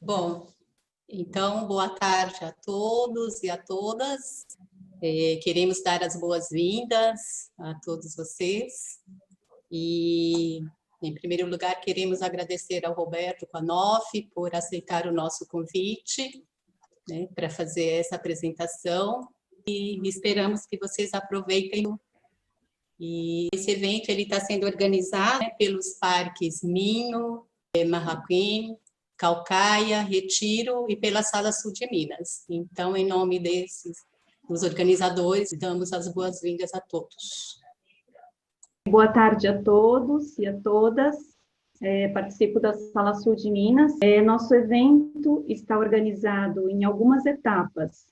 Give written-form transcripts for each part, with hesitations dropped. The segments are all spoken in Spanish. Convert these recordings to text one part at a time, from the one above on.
Bom, então, boa tarde a todos e a todas. Queremos dar as boas-vindas a todos vocês. E, em primeiro lugar, queremos agradecer ao Roberto Panoff por aceitar o nosso convite, né, para fazer essa apresentação. E esperamos que vocês aproveitem. E esse evento está sendo organizado, né, pelos parques Minho, Marraquém, Caucaia, Retiro e pela Sala Sul de Minas. Então, em nome dos organizadores, damos as boas-vindas a todos. Boa tarde a todos e a todas. Participo da Sala Sul de Minas. Nosso evento está organizado em algumas etapas.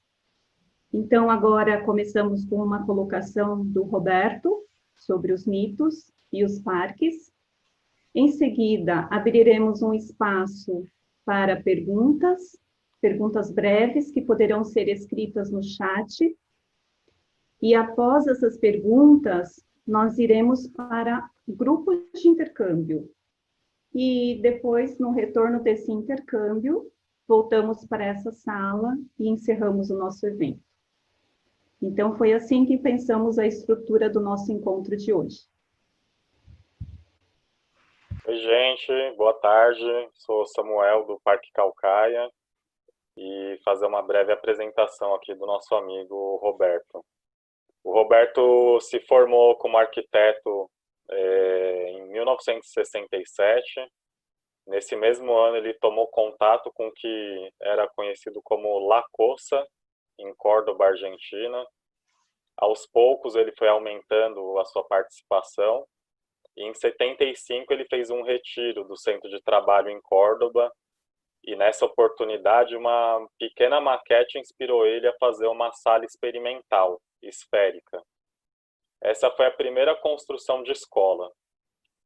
Então, agora começamos com uma colocação do Roberto sobre os mitos e os parques. Em seguida, abriremos um espaço para perguntas breves que poderão ser escritas no chat. E após essas perguntas, nós iremos para grupos de intercâmbio. E depois, no retorno desse intercâmbio, voltamos para essa sala e encerramos o nosso evento. Então, foi assim que pensamos a estrutura do nosso encontro de hoje. Oi, gente, boa tarde. Sou Samuel, do Parque Caucaia, e fazer uma breve apresentação aqui do nosso amigo Roberto. O Roberto se formou como arquiteto em 1967. Nesse mesmo ano, ele tomou contato com o que era conhecido como La Cossa, em Córdoba, Argentina. Aos poucos, ele foi aumentando a sua participação. E em 75, ele fez um retiro do centro de trabalho em Córdoba. E nessa oportunidade, uma pequena maquete inspirou ele a fazer uma sala experimental, esférica. Essa foi a primeira construção de escola.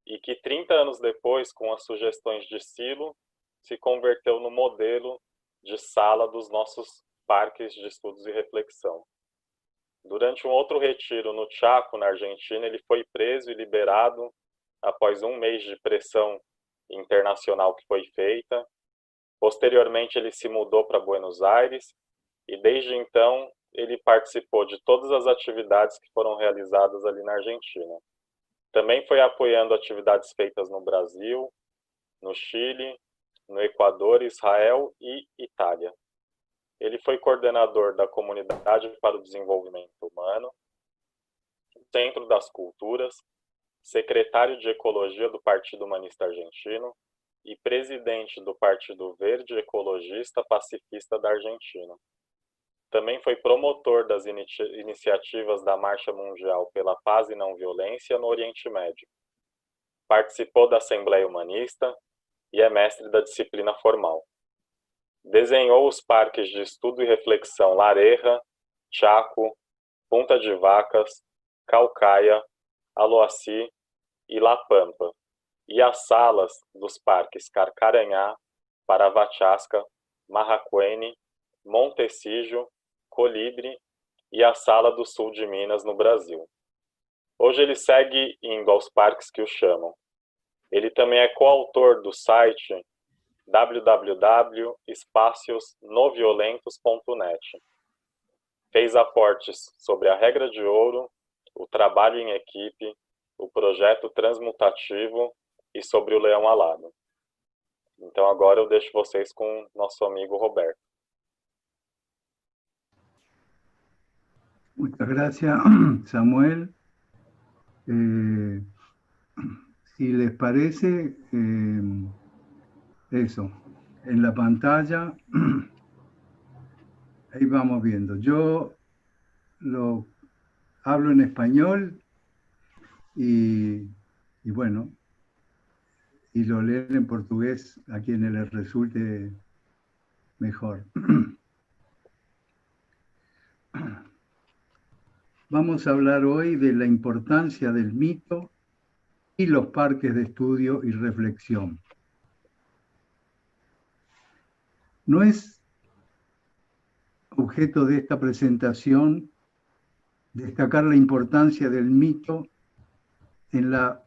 E que 30 anos depois, com as sugestões de Silo, se converteu no modelo de sala dos nossos parques de estudos e reflexão. Durante um outro retiro no Chaco, na Argentina, ele foi preso e liberado após um mês de pressão internacional que foi feita. Posteriormente, ele se mudou para Buenos Aires e, desde então, ele participou de todas as atividades que foram realizadas ali na Argentina. Também foi apoiando atividades feitas no Brasil, no Chile, no Equador, Israel e Itália. Ele foi coordenador da Comunidade para o Desenvolvimento Humano, Centro das Culturas, secretário de Ecologia do Partido Humanista Argentino e presidente do Partido Verde Ecologista Pacifista da Argentina. Também foi promotor das iniciativas da Marcha Mundial pela Paz e Não Violência no Oriente Médio. Participou da Assembleia Humanista e é mestre da disciplina formal. Desenhou os parques de estudo e reflexão Lareja, Chaco, Punta de Vacas, Caucaia, Aloací e La Pampa, e as salas dos parques Carcaranhá, Paravachasca, Marraquene, Montecígio, Colibri e a Sala do Sul de Minas, no Brasil. Hoje ele segue indo aos parques que o chamam. Ele também é coautor do site www.espaciosnoviolentos.net. Fez aportes sobre a regra de ouro, o trabalho em equipe, o projeto transmutativo e sobre o leão alado. Então agora eu deixo vocês com nosso amigo Roberto. Muchas gracias, Samuel. Si les parece, eso, en la pantalla, ahí vamos viendo. Yo lo hablo en español y bueno, y lo leo en portugués a quienes les resulte mejor. Vamos a hablar hoy de la importancia del mito y los parques de estudio y reflexión. No es objeto de esta presentación destacar la importancia del mito en la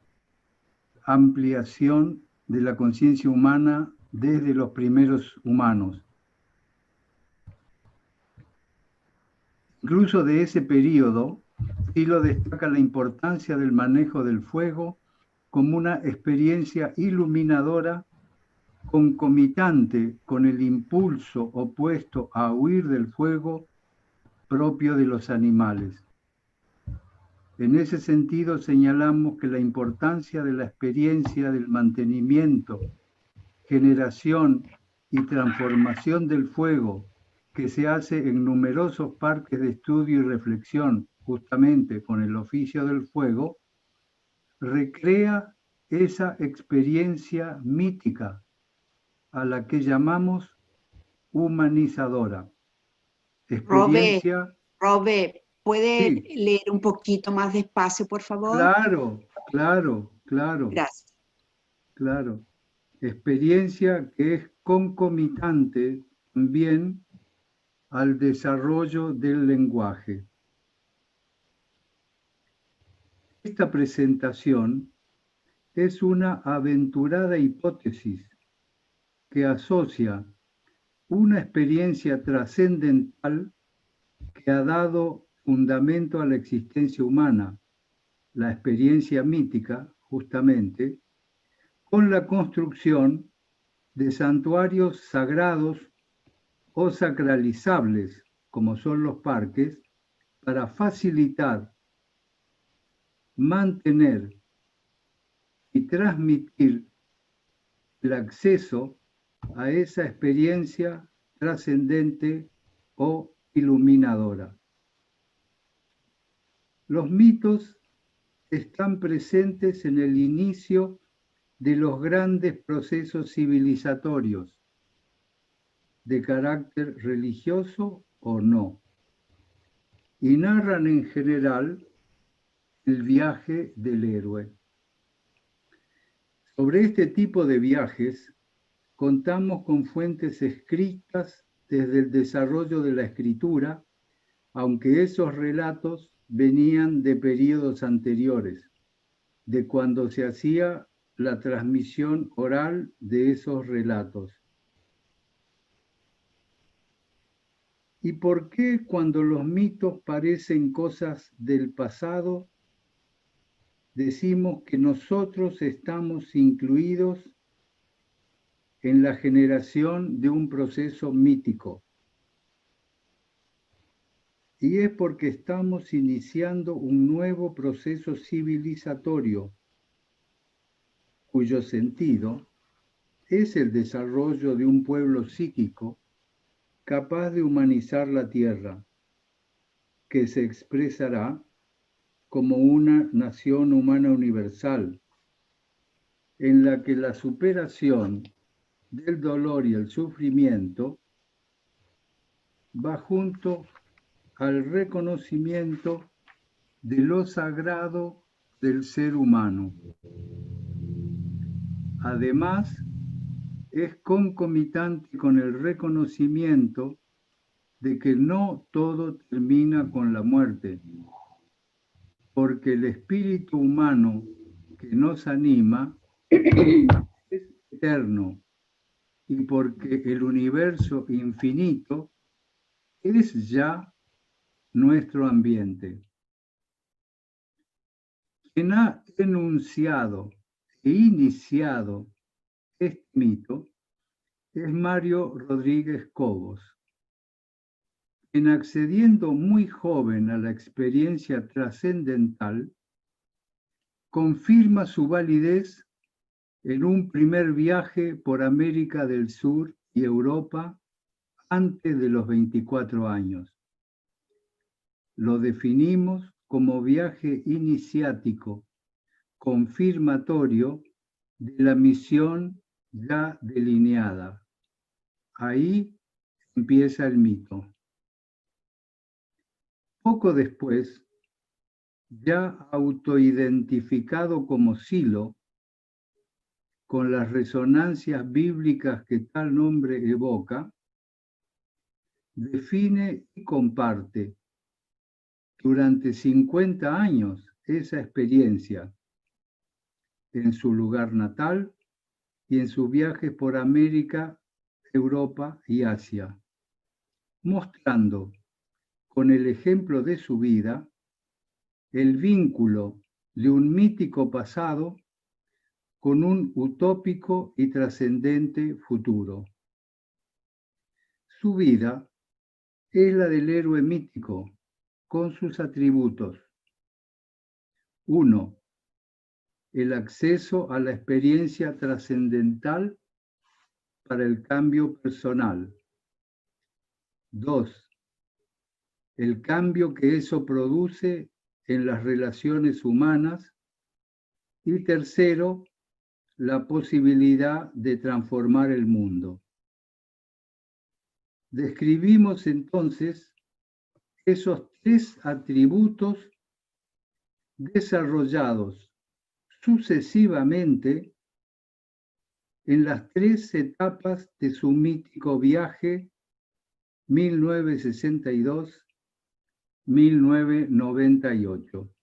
ampliación de la conciencia humana desde los primeros humanos. Incluso de ese periodo, Silo destaca la importancia del manejo del fuego como una experiencia iluminadora concomitante con el impulso opuesto a huir del fuego propio de los animales. En ese sentido, señalamos que la importancia de la experiencia del mantenimiento, generación y transformación del fuego que se hace en numerosos parques de estudio y reflexión, justamente con el oficio del fuego, recrea esa experiencia mítica a la que llamamos humanizadora. Experiencia... Robe, ¿puede Sí. leer un poquito más despacio, por favor? Claro, claro, claro. Gracias. Claro. Experiencia que es concomitante también al desarrollo del lenguaje. Esta presentación es una aventurada hipótesis que asocia una experiencia trascendental que ha dado fundamento a la existencia humana, la experiencia mítica, justamente, con la construcción de santuarios sagrados o sacralizables, como son los parques, para facilitar, mantener y transmitir el acceso a esa experiencia trascendente o iluminadora. Los mitos están presentes en el inicio de los grandes procesos civilizatorios, de carácter religioso o no, y narran en general el viaje del héroe. Sobre este tipo de viajes contamos con fuentes escritas desde el desarrollo de la escritura, aunque esos relatos venían de periodos anteriores, de cuando se hacía la transmisión oral de esos relatos. ¿Y por qué cuando los mitos parecen cosas del pasado, decimos que nosotros estamos incluidos en la generación de un proceso mítico? Y es porque estamos iniciando un nuevo proceso civilizatorio, cuyo sentido es el desarrollo de un pueblo psíquico capaz de humanizar la tierra, que se expresará como una nación humana universal, en la que la superación del dolor y el sufrimiento va junto al reconocimiento de lo sagrado del ser humano. Además, es concomitante con el reconocimiento de que no todo termina con la muerte, porque el espíritu humano que nos anima es eterno y porque el universo infinito es ya nuestro ambiente. Quien ha enunciado e iniciado este mito es Mario Rodríguez Cobos, quien accediendo muy joven a la experiencia trascendental, confirma su validez en un primer viaje por América del Sur y Europa antes de los 24 años. Lo definimos como viaje iniciático, confirmatorio de la misión ya delineada. Ahí empieza el mito. Poco después, ya autoidentificado como Silo, con las resonancias bíblicas que tal nombre evoca, define y comparte durante 50 años esa experiencia en su lugar natal y en sus viajes por América, Europa y Asia, mostrando con el ejemplo de su vida el vínculo de un mítico pasado con un utópico y trascendente futuro. Su vida es la del héroe mítico, con sus atributos. 1. El acceso a la experiencia trascendental para el cambio personal. 2. El cambio que eso produce en las relaciones humanas. Y tercero, la posibilidad de transformar el mundo. Describimos entonces esos tres atributos desarrollados sucesivamente en las tres etapas de su mítico viaje 1962-1998.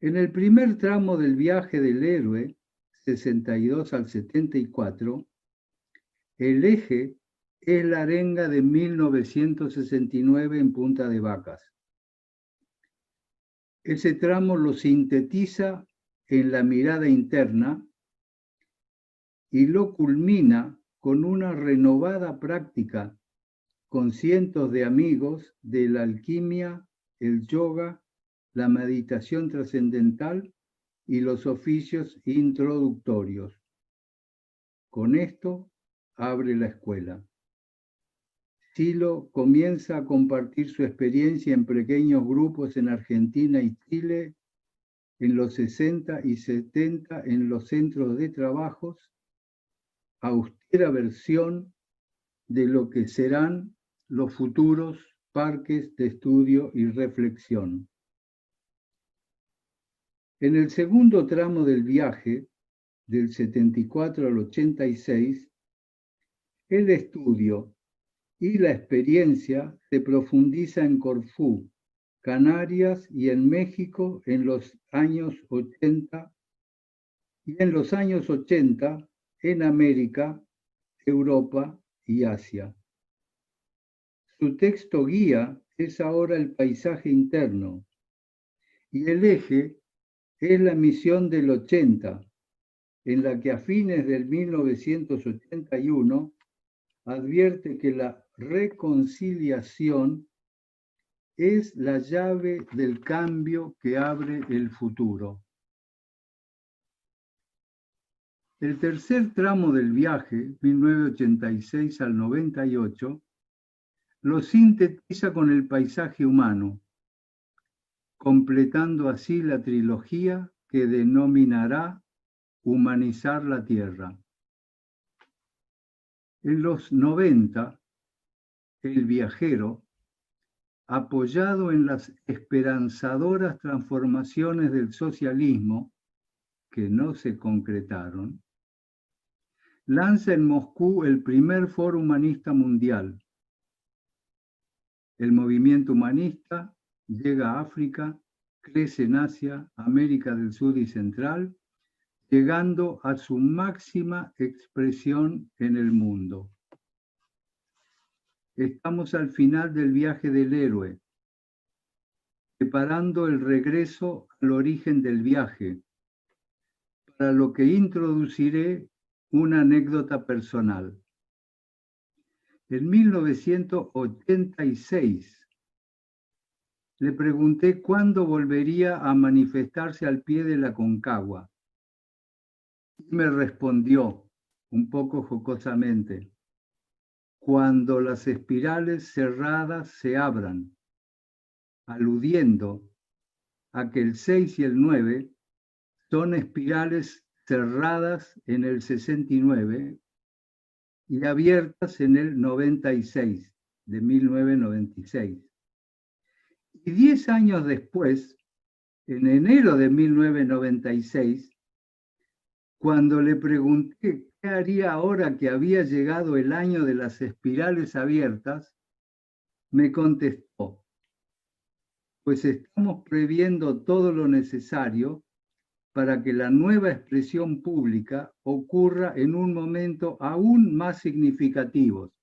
En el primer tramo del viaje del héroe, 62 al 74, el eje es la arenga de 1969 en Punta de Vacas. Ese tramo lo sintetiza en la mirada interna y lo culmina con una renovada práctica con cientos de amigos de la alquimia, el yoga, la meditación trascendental y los oficios introductorios. Con esto abre la escuela. Silo comienza a compartir su experiencia en pequeños grupos en Argentina y Chile, en los 60 y 70 en los centros de trabajos, austera versión de lo que serán los futuros parques de estudio y reflexión. En el segundo tramo del viaje, del 74 al 86, el estudio y la experiencia se profundiza en Corfú, Canarias y en México en los años 80 y en los años 80 en América, Europa y Asia. Su texto guía es ahora el paisaje interno y el eje es la misión del 80, en la que a fines del 1981 advierte que la reconciliación es la llave del cambio que abre el futuro. El tercer tramo del viaje, 1986 al 98, lo sintetiza con el paisaje humano, completando así la trilogía que denominará Humanizar la Tierra. En los 90, el viajero, apoyado en las esperanzadoras transformaciones del socialismo, que no se concretaron, lanza en Moscú el primer Foro Humanista Mundial. El movimiento humanista llega a África, crece en Asia, América del Sur y Central, llegando a su máxima expresión en el mundo. Estamos al final del viaje del héroe, preparando el regreso al origen del viaje, para lo que introduciré una anécdota personal. En 1986, le pregunté cuándo volvería a manifestarse al pie de la Concagua. Y me respondió, un poco jocosamente, cuando las espirales cerradas se abran, aludiendo a que el 6 y el 9 son espirales cerradas en el 69 y abiertas en el 96, de 1996. Y 10 años después, en enero de 1996, cuando le pregunté qué haría ahora que había llegado el año de las espirales abiertas, me contestó, pues estamos previendo todo lo necesario para que la nueva expresión pública ocurra en un momento aún más significativo,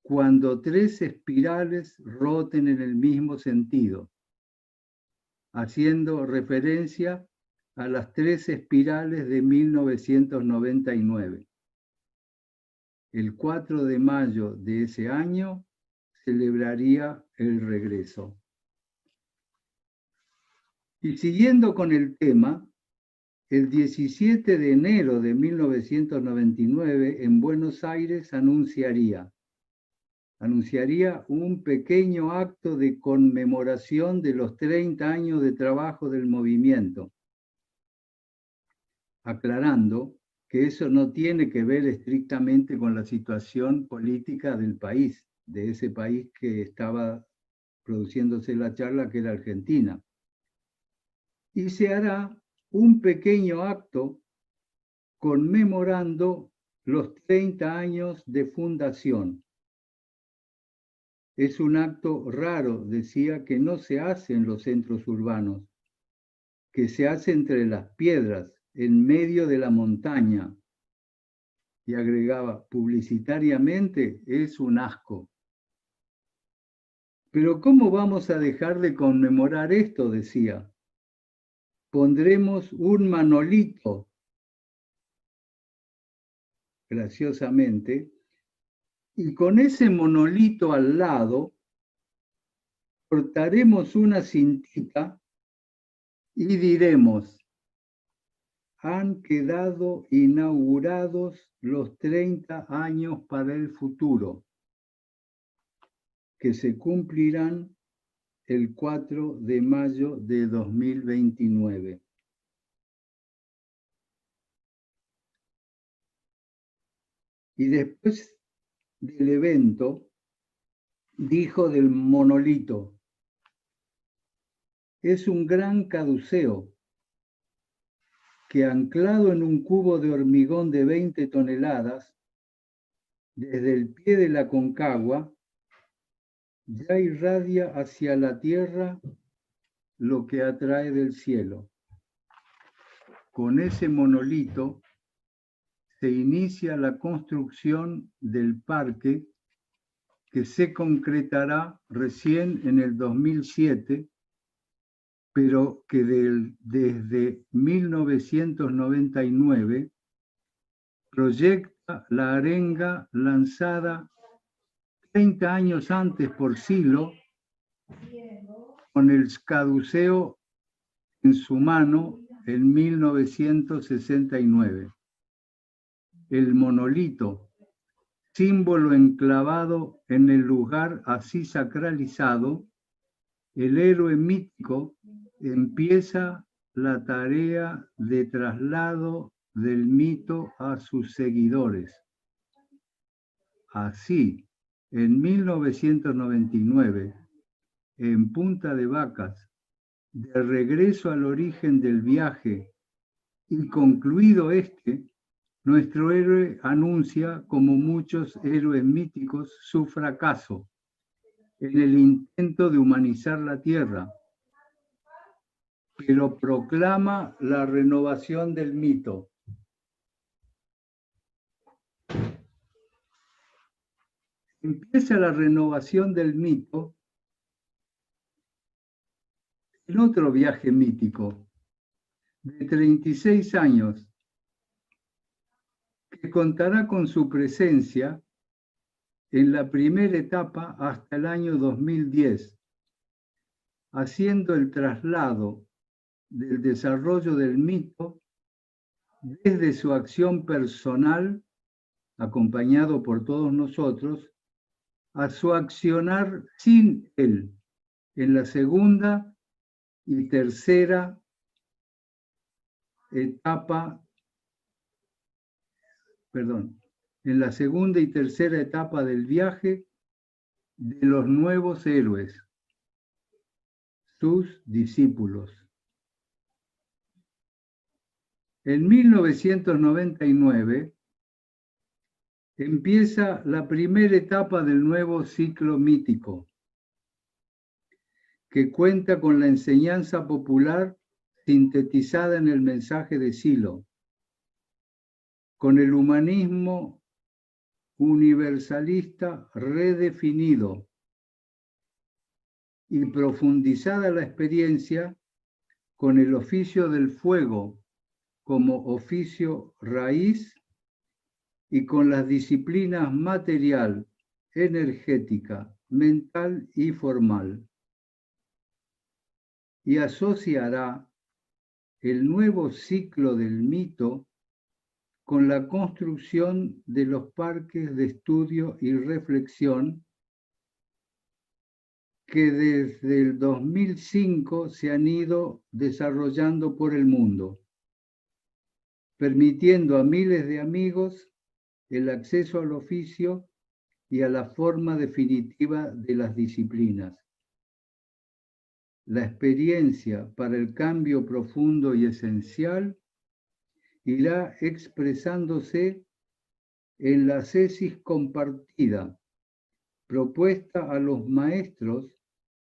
cuando tres espirales roten en el mismo sentido, haciendo referencia a las tres espirales de 1999. El 4 de mayo de ese año celebraría el regreso. Y siguiendo con el tema, el 17 de enero de 1999 en Buenos Aires anunciaría un pequeño acto de conmemoración de los 30 años de trabajo del movimiento, aclarando que eso no tiene que ver estrictamente con la situación política del país, de ese país que estaba produciéndose la charla, que era Argentina. Y se hará un pequeño acto conmemorando los 30 años de fundación. Es un acto raro, decía, que no se hace en los centros urbanos, que se hace entre las piedras, en medio de la montaña. Y agregaba, publicitariamente es un asco. Pero ¿cómo vamos a dejar de conmemorar esto?, decía. Pondremos un manolito, graciosamente, y con ese monolito al lado cortaremos una cintita y diremos: han quedado inaugurados los 30 años para el futuro, que se cumplirán el 4 de mayo de 2029. Y después del evento, dijo del monolito: es un gran caduceo que, anclado en un cubo de hormigón de 20 toneladas, desde el pie de la Aconcagua, ya irradia hacia la tierra lo que atrae del cielo. Con ese monolito se inicia la construcción del parque, que se concretará recién en el 2007, pero que desde 1999 proyecta la arenga lanzada 30 años antes por Silo, con el caduceo en su mano en 1969. El monolito, símbolo enclavado en el lugar así sacralizado, el héroe mítico empieza la tarea de traslado del mito a sus seguidores. Así, en 1999, en Punta de Vacas, de regreso al origen del viaje y concluido este, nuestro héroe anuncia, como muchos héroes míticos, su fracaso en el intento de humanizar la tierra, pero proclama la renovación del mito. Empieza la renovación del mito en otro viaje mítico de 36 años, que contará con su presencia en la primera etapa hasta el año 2010, haciendo el traslado del desarrollo del mito desde su acción personal, acompañado por todos nosotros, a su accionar sin él, en la segunda y tercera etapa, en la segunda y tercera etapa del viaje de los nuevos héroes, sus discípulos. En 1999 empieza la primera etapa del nuevo ciclo mítico, que cuenta con la enseñanza popular sintetizada en el mensaje de Silo, con el humanismo universalista redefinido y profundizada la experiencia con el oficio del fuego como oficio raíz y con las disciplinas material, energética, mental y formal. Y asociará el nuevo ciclo del mito con la construcción de los parques de estudio y reflexión que desde el 2005 se han ido desarrollando por el mundo, permitiendo a miles de amigos el acceso al oficio y a la forma definitiva de las disciplinas. La experiencia para el cambio profundo y esencial irá expresándose en la tesis compartida, propuesta a los maestros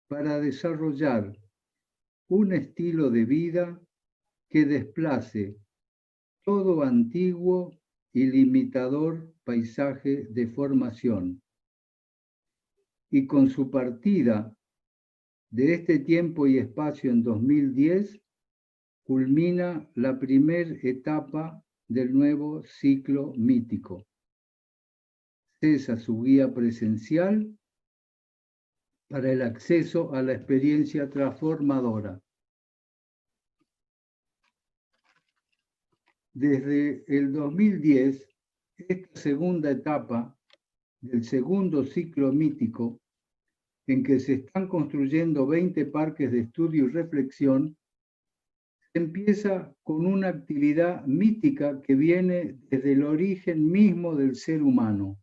para desarrollar un estilo de vida que desplace todo antiguo y limitador paisaje de formación. Y con su partida de este tiempo y espacio en 2010, culmina la primera etapa del nuevo ciclo mítico. Cesa su guía presencial para el acceso a la experiencia transformadora. Desde el 2010, esta segunda etapa del segundo ciclo mítico, en que se están construyendo 20 parques de estudio y reflexión, empieza con una actividad mítica que viene desde el origen mismo del ser humano,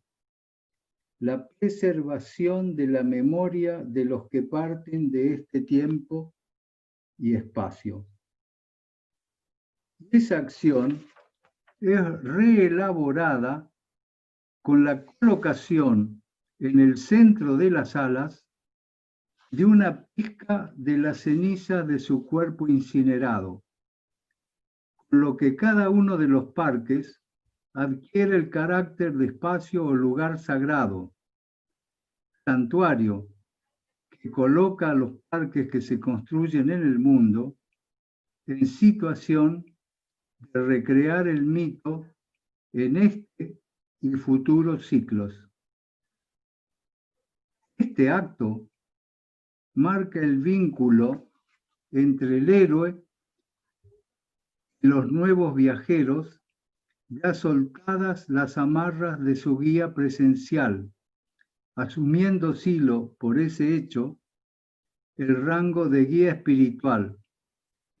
la preservación de la memoria de los que parten de este tiempo y espacio. Esa acción es reelaborada con la colocación en el centro de las salas de una pizca de la ceniza de su cuerpo incinerado, con lo que cada uno de los parques adquiere el carácter de espacio o lugar sagrado, santuario, que coloca a los parques que se construyen en el mundo en situación de recrear el mito en este y futuros ciclos. Este acto marca el vínculo entre el héroe y los nuevos viajeros, ya soltadas las amarras de su guía presencial, asumiendo Silo por ese hecho el rango de guía espiritual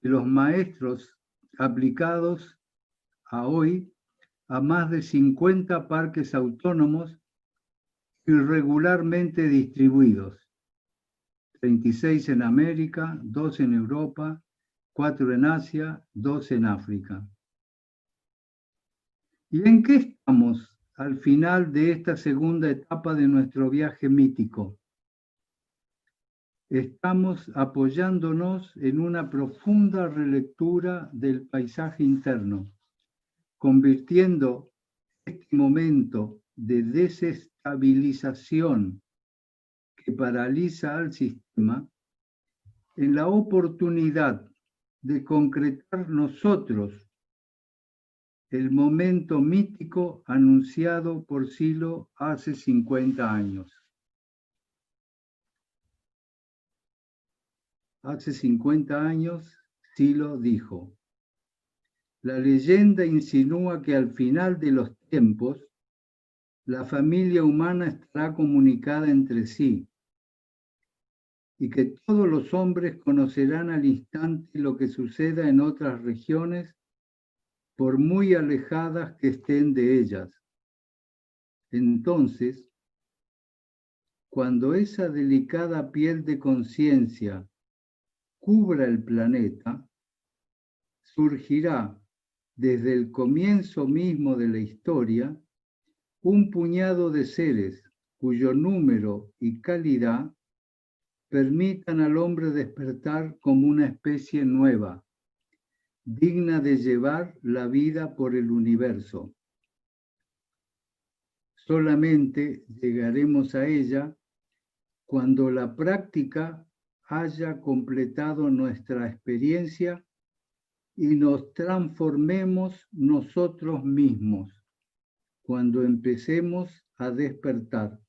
de los maestros aplicados a hoy a más de 50 parques autónomos irregularmente distribuidos, 36 en América, 2 en Europa, 4 en Asia, 2 en África. ¿Y en qué estamos al final de esta segunda etapa de nuestro viaje mítico? Estamos apoyándonos en una profunda relectura del paisaje interno, convirtiendo este momento de desestabilización que paraliza al sistema en la oportunidad de concretar nosotros el momento mítico anunciado por Silo hace 50 años. Hace 50 años, Silo dijo: la leyenda insinúa que al final de los tiempos, la familia humana estará comunicada entre sí y que todos los hombres conocerán al instante lo que suceda en otras regiones, por muy alejadas que estén de ellas. Entonces, cuando esa delicada piel de conciencia cubra el planeta, surgirá desde el comienzo mismo de la historia un puñado de seres cuyo número y calidad permitan al hombre despertar como una especie nueva, digna de llevar la vida por el universo. Solamente llegaremos a ella cuando la práctica haya completado nuestra experiencia y nos transformemos nosotros mismos, cuando empecemos a despertar.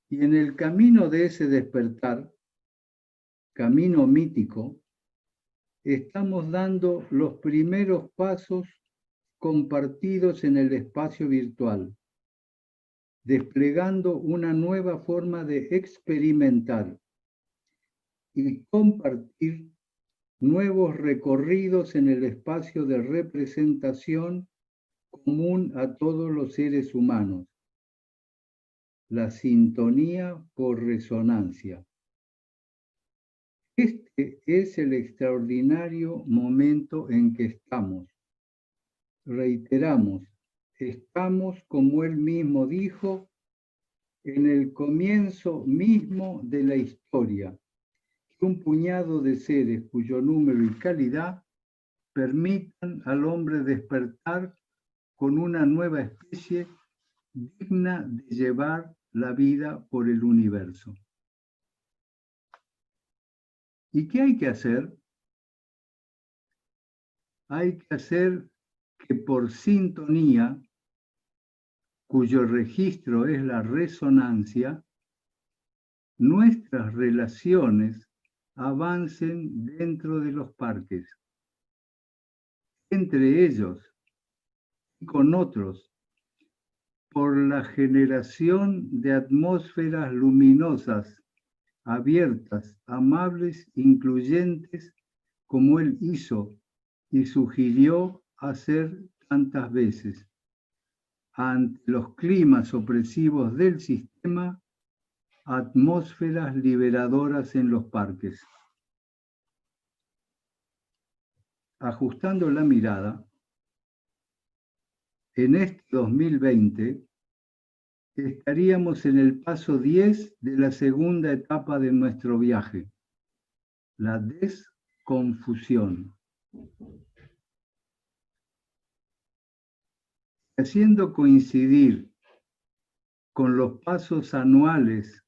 Y en el camino de ese despertar, camino mítico, estamos dando los primeros pasos compartidos en el espacio virtual, desplegando una nueva forma de experimentar y compartir nuevos recorridos en el espacio de representación común a todos los seres humanos, la sintonía por resonancia. Este es el extraordinario momento en que estamos. Reiteramos, estamos, como él mismo dijo, en el comienzo mismo de la historia, que un puñado de seres cuyo número y calidad permitan al hombre despertar con una nueva especie digna de llevar la vida por el universo. ¿Y qué hay que hacer? Hay que hacer que por sintonía, cuyo registro es la resonancia, nuestras relaciones avancen dentro de los parques, entre ellos y con otros, por la generación de atmósferas luminosas, abiertas, amables, incluyentes, como él hizo y sugirió hacer tantas veces, ante los climas opresivos del sistema, atmósferas liberadoras en los parques. Ajustando la mirada, en este 2020 estaríamos en el paso 10 de la segunda etapa de nuestro viaje, la desconfusión. Haciendo coincidir con los pasos anuales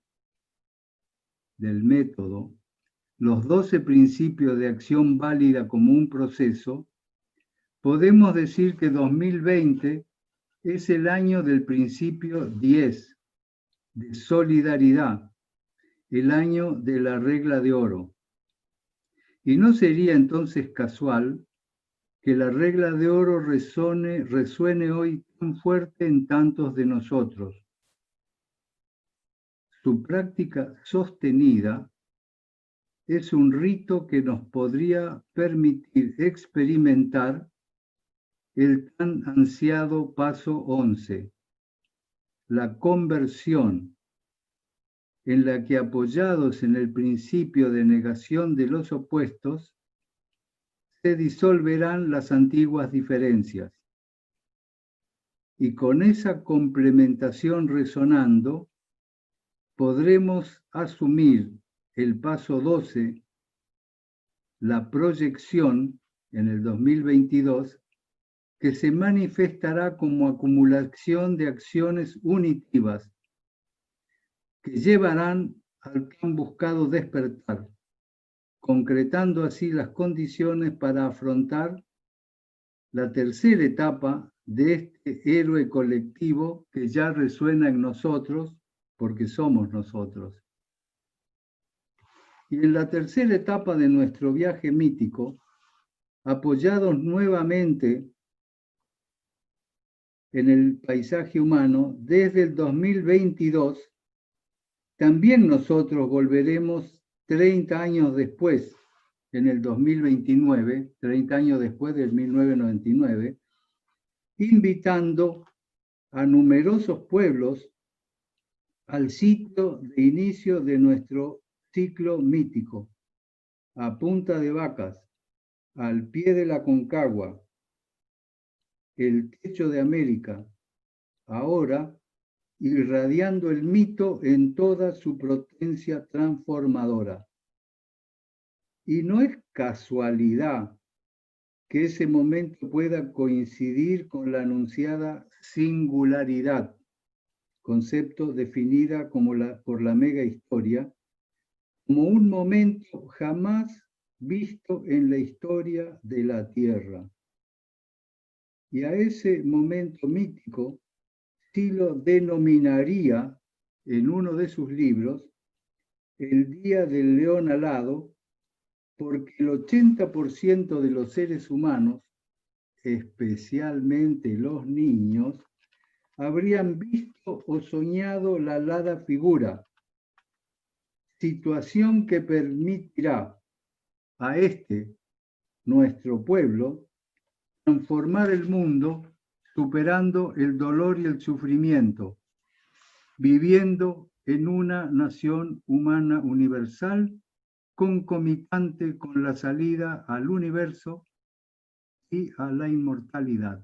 del método, los 12 principios de acción válida como un proceso, podemos decir que 2020 es el año del principio 10, de solidaridad, el año de la regla de oro. Y no sería entonces casual que la regla de oro resuene hoy tan fuerte en tantos de nosotros. Su práctica sostenida es un rito que nos podría permitir experimentar el tan ansiado paso 11, la conversión, en la que, apoyados en el principio de negación de los opuestos, se disolverán las antiguas diferencias. Y con esa complementación resonando, podremos asumir el paso 12, la proyección en el 2022, que se manifestará como acumulación de acciones unitivas que llevarán al tan buscado despertar, concretando así las condiciones para afrontar la tercera etapa de este héroe colectivo que ya resuena en nosotros, porque somos nosotros. Y en la tercera etapa de nuestro viaje mítico, apoyados nuevamente en el paisaje humano, desde el 2022, también nosotros volveremos 30 años después, en el 2029, 30 años después del 1999, invitando a numerosos pueblos al sitio de inicio de nuestro ciclo mítico, a Punta de Vacas, al pie de la Concagua, el techo de América, ahora irradiando el mito en toda su potencia transformadora. Y no es casualidad que ese momento pueda coincidir con la anunciada singularidad, concepto definida como por la mega historia, como un momento jamás visto en la historia de la Tierra. Y a ese momento mítico sí lo denominaría en uno de sus libros el Día del León Alado, porque el 80% de los seres humanos, especialmente los niños, habrían visto o soñado la alada figura, situación que permitirá a nuestro pueblo, transformar el mundo superando el dolor y el sufrimiento, viviendo en una nación humana universal concomitante con la salida al universo y a la inmortalidad.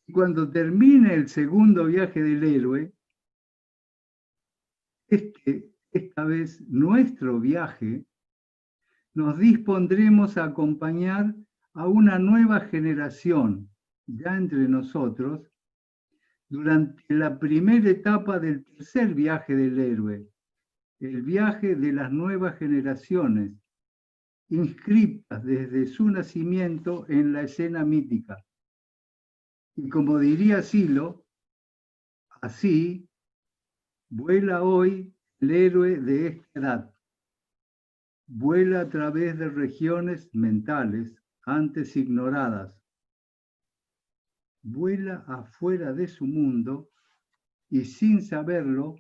Y cuando termine el segundo viaje del héroe, esta vez nuestro viaje, nos dispondremos a acompañar a una nueva generación, ya entre nosotros, durante la primera etapa del tercer viaje del héroe, el viaje de las nuevas generaciones, inscritas desde su nacimiento en la escena mítica. Y como diría Silo, así vuela hoy el héroe de esta edad. Vuela a través de regiones mentales antes ignoradas. Vuela afuera de su mundo y sin saberlo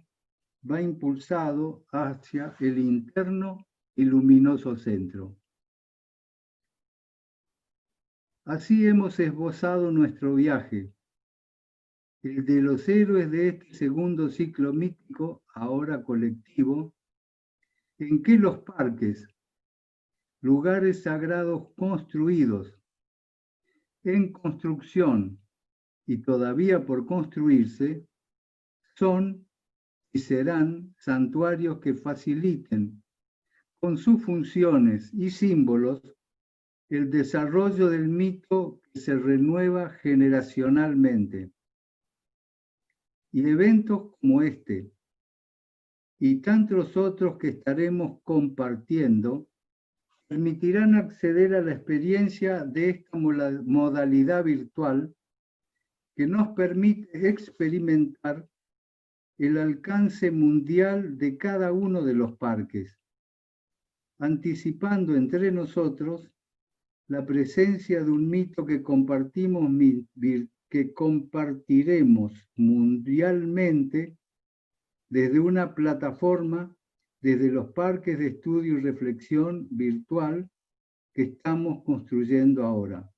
va impulsado hacia el interno y luminoso centro. Así hemos esbozado nuestro viaje, el de los héroes de este segundo ciclo mítico, ahora colectivo, en que los parques, lugares sagrados construidos, en construcción y todavía por construirse, son y serán santuarios que faciliten con sus funciones y símbolos el desarrollo del mito que se renueva generacionalmente. Y eventos como este y tantos otros que estaremos compartiendo permitirán acceder a la experiencia de esta modalidad virtual que nos permite experimentar el alcance mundial de cada uno de los parques, anticipando entre nosotros la presencia de un mito que compartiremos mundialmente desde una plataforma, desde los parques de estudio y reflexión virtual que estamos construyendo ahora.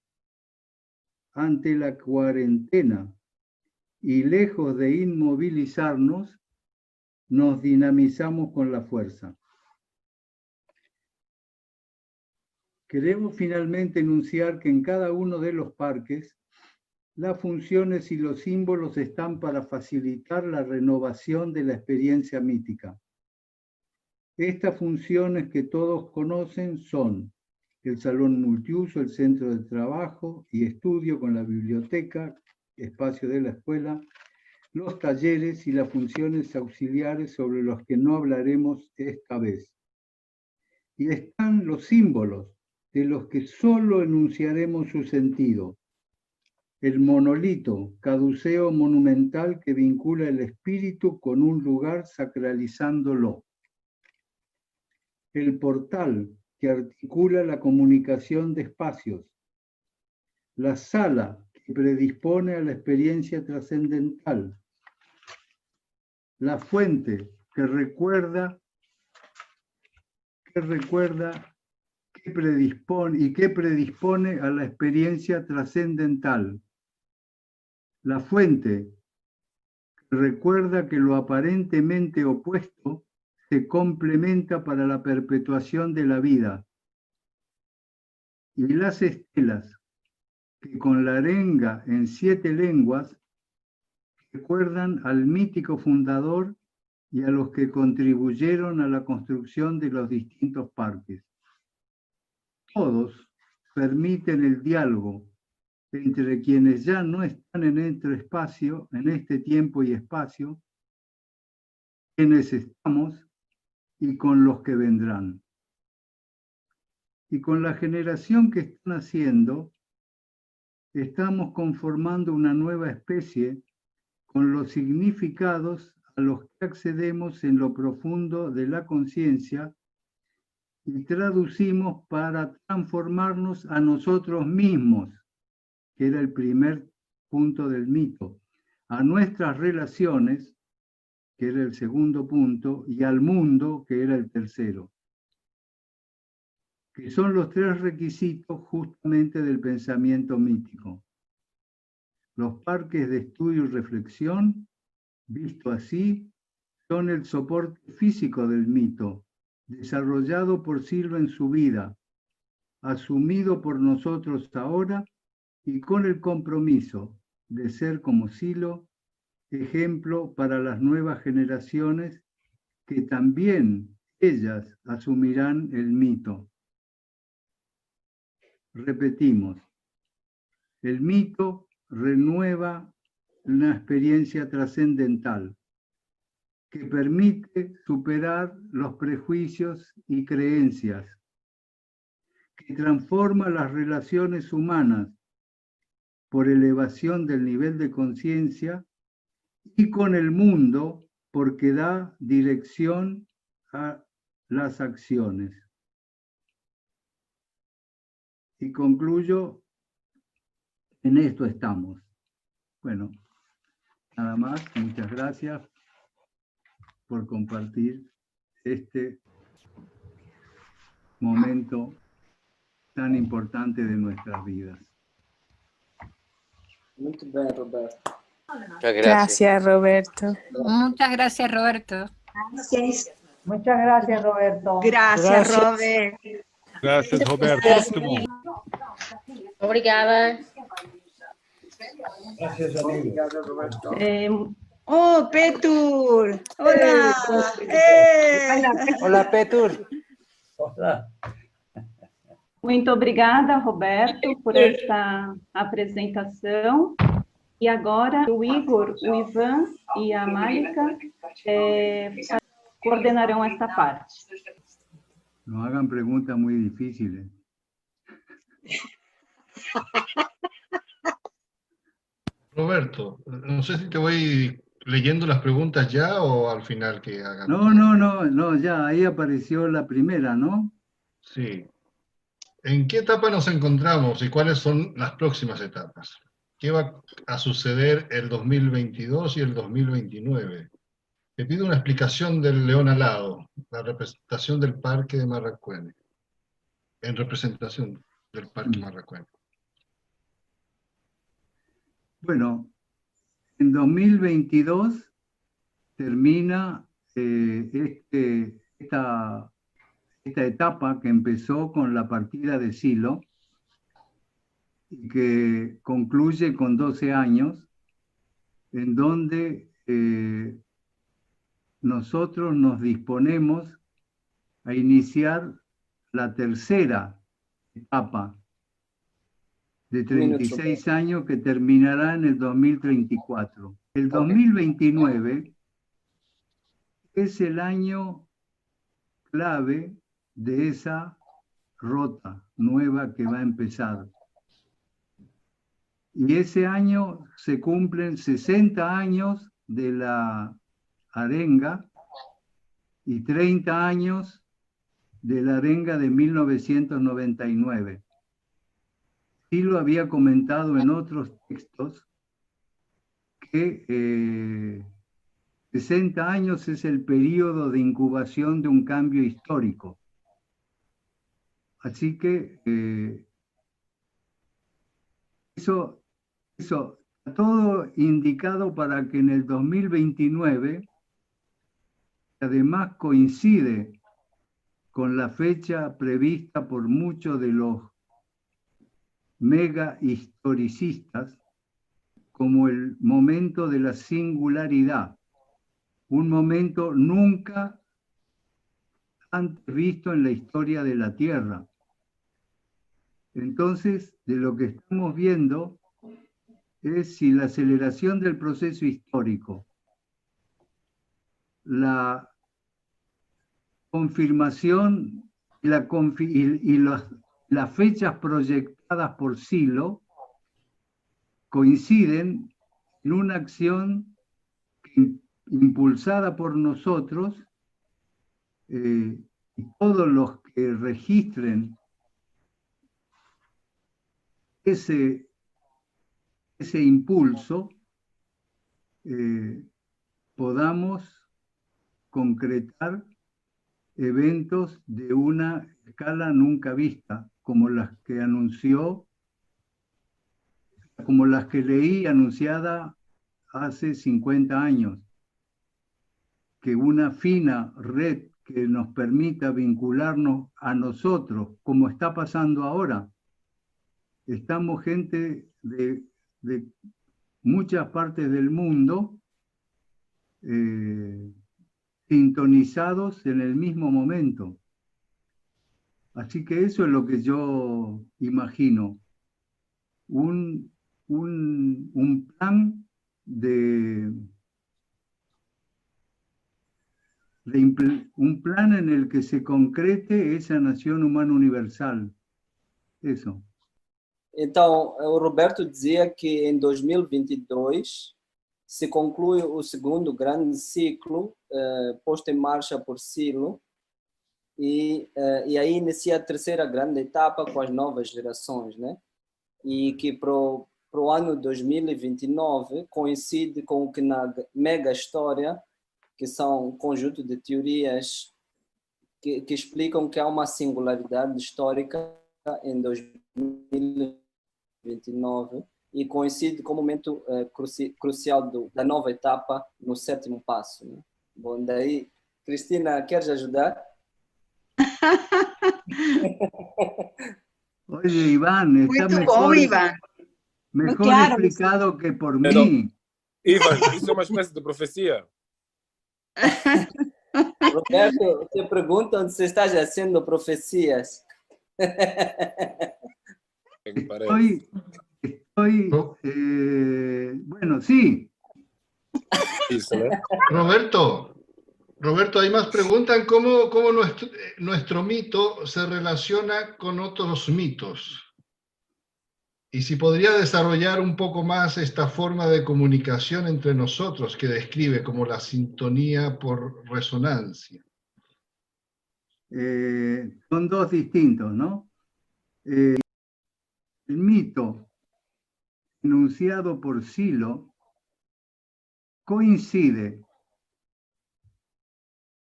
Ante la cuarentena y lejos de inmovilizarnos, nos dinamizamos con la fuerza. Queremos finalmente enunciar que en cada uno de los parques, las funciones y los símbolos están para facilitar la renovación de la experiencia mítica. Estas funciones que todos conocen son el salón multiuso, el centro de trabajo y estudio con la biblioteca, espacio de la escuela, los talleres y las funciones auxiliares sobre los que no hablaremos esta vez. Y están los símbolos, de los que solo enunciaremos su sentido. El monolito, caduceo monumental que vincula el espíritu con un lugar sacralizándolo. El portal que articula la comunicación de espacios. La sala que predispone a la experiencia trascendental. La fuente que recuerda que predispone a la experiencia trascendental. La fuente que recuerda que lo aparentemente opuesto se complementa para la perpetuación de la vida. Y las estelas que con la arenga en 7 lenguas recuerdan al mítico fundador y a los que contribuyeron a la construcción de los distintos parques. todos permiten el diálogo entre quienes ya no están en este tiempo y espacio, quienes estamos y con los que vendrán. Y con la generación que están haciendo, estamos conformando una nueva especie con los significados a los que accedemos en lo profundo de la conciencia y traducimos para transformarnos a nosotros mismos, que era el primer punto del mito, a nuestras relaciones, que era el segundo punto, y al mundo, que era el tercero, que son los tres requisitos justamente del pensamiento mítico. Los parques de estudio y reflexión, visto así, son el soporte físico del mito, desarrollado por Silo en su vida, asumido por nosotros ahora y con el compromiso de ser como Silo, ejemplo para las nuevas generaciones que también ellas asumirán el mito. Repetimos, el mito renueva una experiencia trascendental que permite superar los prejuicios y creencias, que transforma las relaciones humanas por elevación del nivel de conciencia y con el mundo porque da dirección a las acciones. Y concluyo, en esto estamos. Bueno, nada más, muchas gracias por compartir este momento tan importante de nuestras vidas. Muito bem, Roberto. Gracias, Roberto. Muchas gracias, Roberto. Muchas gracias, Roberto. Gracias, Robert. Gracias, Roberto. Muito bom. Obrigada. Gracias, amigo. Obrigado, Roberto. Oh, Petur. Hola. Hola, Petur. Hola. Muito obrigada, Roberto, por esta apresentação. E agora o Igor, o Ivan e a Márica coordenarão esta parte. No hagan preguntas muy difíciles. Roberto, no sé si te voy leyendo las preguntas ya o al final que hagan. No, ya, ahí apareció la primera, ¿no? Sí. ¿En qué etapa nos encontramos y cuáles son las próximas etapas? ¿Qué va a suceder el 2022 y el 2029? Te pido una explicación del león alado, la representación del Parque de Marracuene. En representación del Parque Marracuene. Bueno, en 2022 termina esta etapa que empezó con la partida de Silo y que concluye con 12 años, en donde nosotros nos disponemos a iniciar la tercera etapa de 36 años que terminará en el 2034. El 2029 es el año clave de esa ruta nueva que va a empezar. Y ese año se cumplen 60 años de la arenga y 30 años de la arenga de 1999. Sí lo había comentado en otros textos que 60 años es el periodo de incubación de un cambio histórico. Así que eso todo indicado para que en el 2029, además coincide con la fecha prevista por muchos de los mega historicistas, como el momento de la singularidad, un momento nunca antes visto en la historia de la Tierra, Entonces, de lo que estamos viendo es si la aceleración del proceso histórico, la confirmación y las fechas proyectadas por Silo coinciden en una acción impulsada por nosotros, y todos los que registren ese impulso, podamos concretar eventos de una escala nunca vista, como las que leí anunciada hace 50 años, que una fina red que nos permita vincularnos a nosotros, como está pasando ahora. Estamos gente de muchas partes del mundo sintonizados en el mismo momento. Así que eso es lo que yo imagino. Un plan un plan en el que se concrete esa nación humana universal. Eso. Então, o Roberto dizia que em 2022 se conclui o segundo grande ciclo posto em marcha por Silo e aí inicia a terceira grande etapa com as novas gerações, né? E que para o ano 2029 coincide com o que na mega história, que são um conjunto de teorias que explicam que há uma singularidade histórica em 2029 e coincide com o momento crucial da nova etapa no sétimo passo, né? Bom, daí, Cristina, queres ajudar? Oye, Iván, está mejor claro, explicado que por mí. Iván, isso é uma espécie de profecia. Roberto, te preguntan si estás haciendo profecías. Bueno, sí. Roberto, además preguntan cómo nuestro mito se relaciona con otros mitos. Y si podría desarrollar un poco más esta forma de comunicación entre nosotros que describe como la sintonía por resonancia. Son dos distintos, ¿no? El mito enunciado por Silo coincide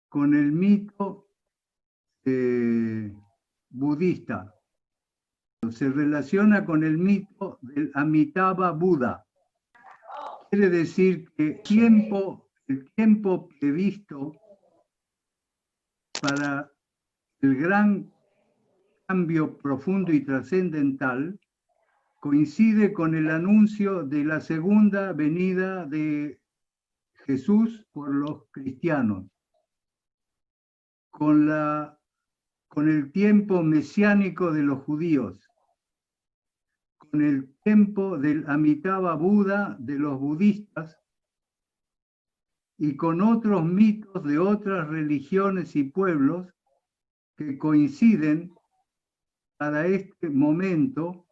con el mito budista. Se relaciona con el mito del Amitabha Buda. Quiere decir que el tiempo previsto para el gran cambio profundo y trascendental coincide con el anuncio de la segunda venida de Jesús por los cristianos, con el tiempo mesiánico de los judíos, con el tiempo del Amitabha Buda de los budistas y con otros mitos de otras religiones y pueblos que coinciden para este momento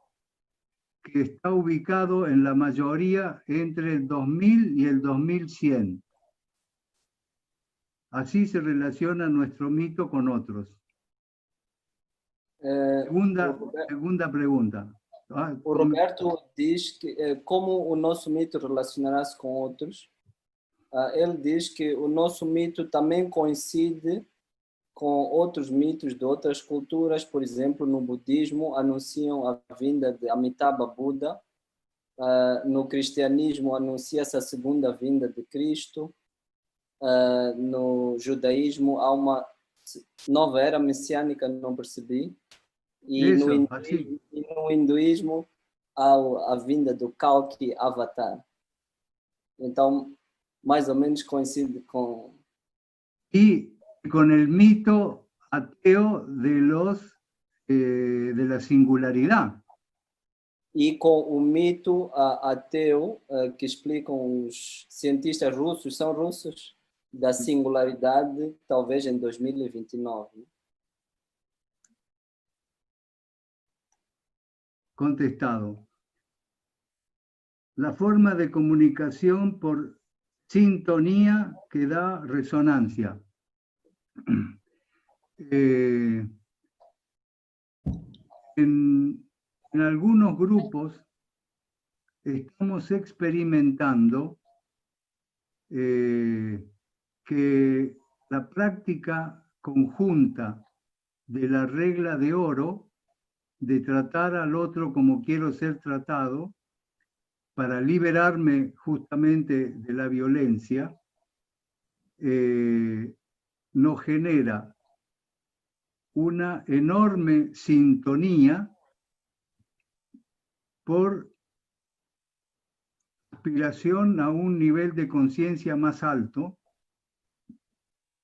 que está ubicado en la mayoría entre el 2000 y el 2100. Así se relaciona nuestro mito con otros. Segunda pregunta. O Roberto diz que como o nosso mito relacionará-se com outros. Ele diz que o nosso mito também coincide com outros mitos de outras culturas. Por exemplo, no budismo anunciam a vinda de Amitabha Buda. No cristianismo anuncia-se a segunda vinda de Cristo. No judaísmo há uma nova era messiânica, não percebi. E no hinduísmo há a vinda do Kalki Avatar. Então, mais ou menos coincide com... Y con el mito ateo de los de la singularidad. E com o mito ateu que explicam os cientistas russos, são russos, da singularidade, talvez em 2029. Contestado. La forma de comunicación por sintonía que da resonancia. En algunos grupos estamos experimentando que la práctica conjunta de la regla de oro, de tratar al otro como quiero ser tratado, para liberarme justamente de la violencia, nos genera una enorme sintonía por aspiración a un nivel de conciencia más alto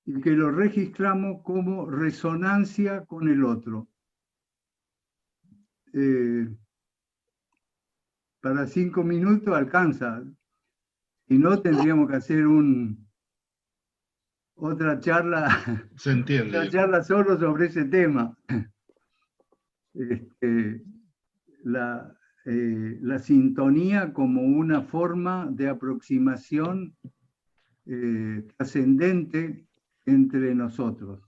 y que lo registramos como resonancia con el otro. Para 5 minutos alcanza, si no tendríamos que hacer otra charla, Se entiende. otra charla solo sobre ese tema. La sintonía como una forma de aproximación trascendente entre nosotros.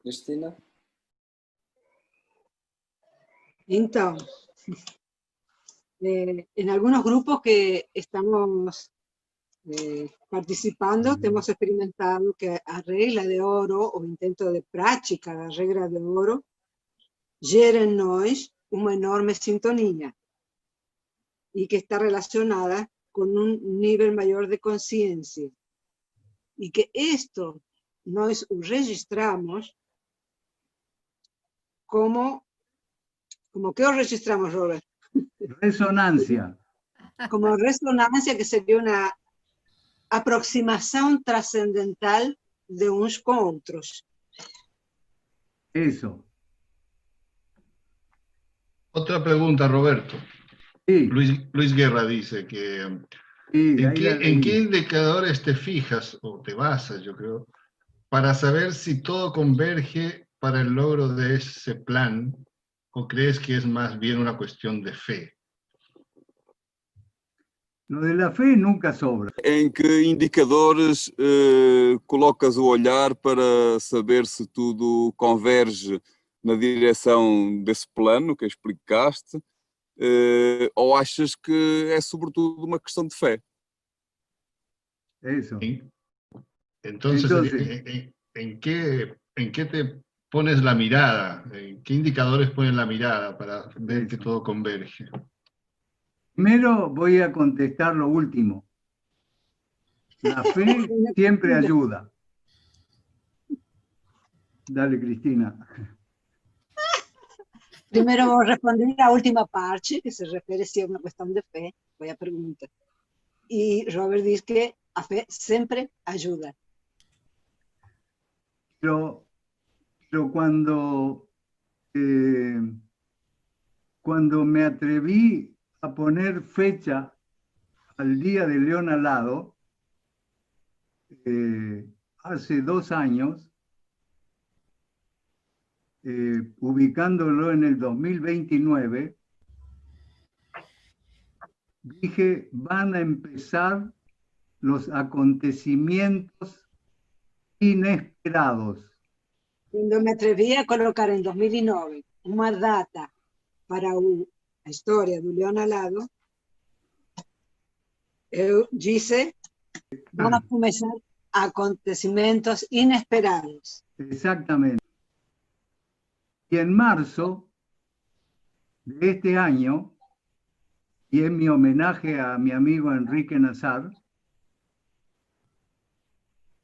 Cristina? Então, en algunos grupos que estamos participando, hemos experimentado que a regla de oro, o intento de prática da regra de oro, gera en nós uma enorme sintonía y que está relacionada con un nivel mayor de conciencia. Y que esto nos registramos como que lo registramos, Robert. Resonancia. Como resonancia, que sería una aproximación trascendental de uns con otros. Eso. Otra pregunta, Roberto. Sí. Luis Guerra dice que Sí, ¿en qué indicadores te fijas o te basas, yo creo, para saber si todo converge para el logro de ese plan, o crees que es más bien una cuestión de fe? Lo de la fe nunca sobra. Em que indicadores colocas o olhar para saber se tudo converge na direção desse plano que explicaste, ou achas que é sobretudo uma questão de fé? Eso. Entonces ¿en qué te pones la mirada? ¿En qué indicadores pones la mirada para ver que todo converge? Primero voy a contestar lo último. La fe siempre ayuda. Dale, Cristina. Primero voy a responder la última parte, que se refiere si es una cuestión de fe, voy a preguntar. Y Robert dice que la fe siempre ayuda. Pero cuando me atreví a poner fecha al Día del León Alado, hace 2 años, ubicándolo en el 2029, dije, van a empezar los acontecimientos inesperados. Cuando me atreví a colocar en 2009 una data para la historia del León Alado, yo dije, van a comenzar acontecimientos inesperados. Exactamente. Y en marzo de este año, y en mi homenaje a mi amigo Enrique Nazar,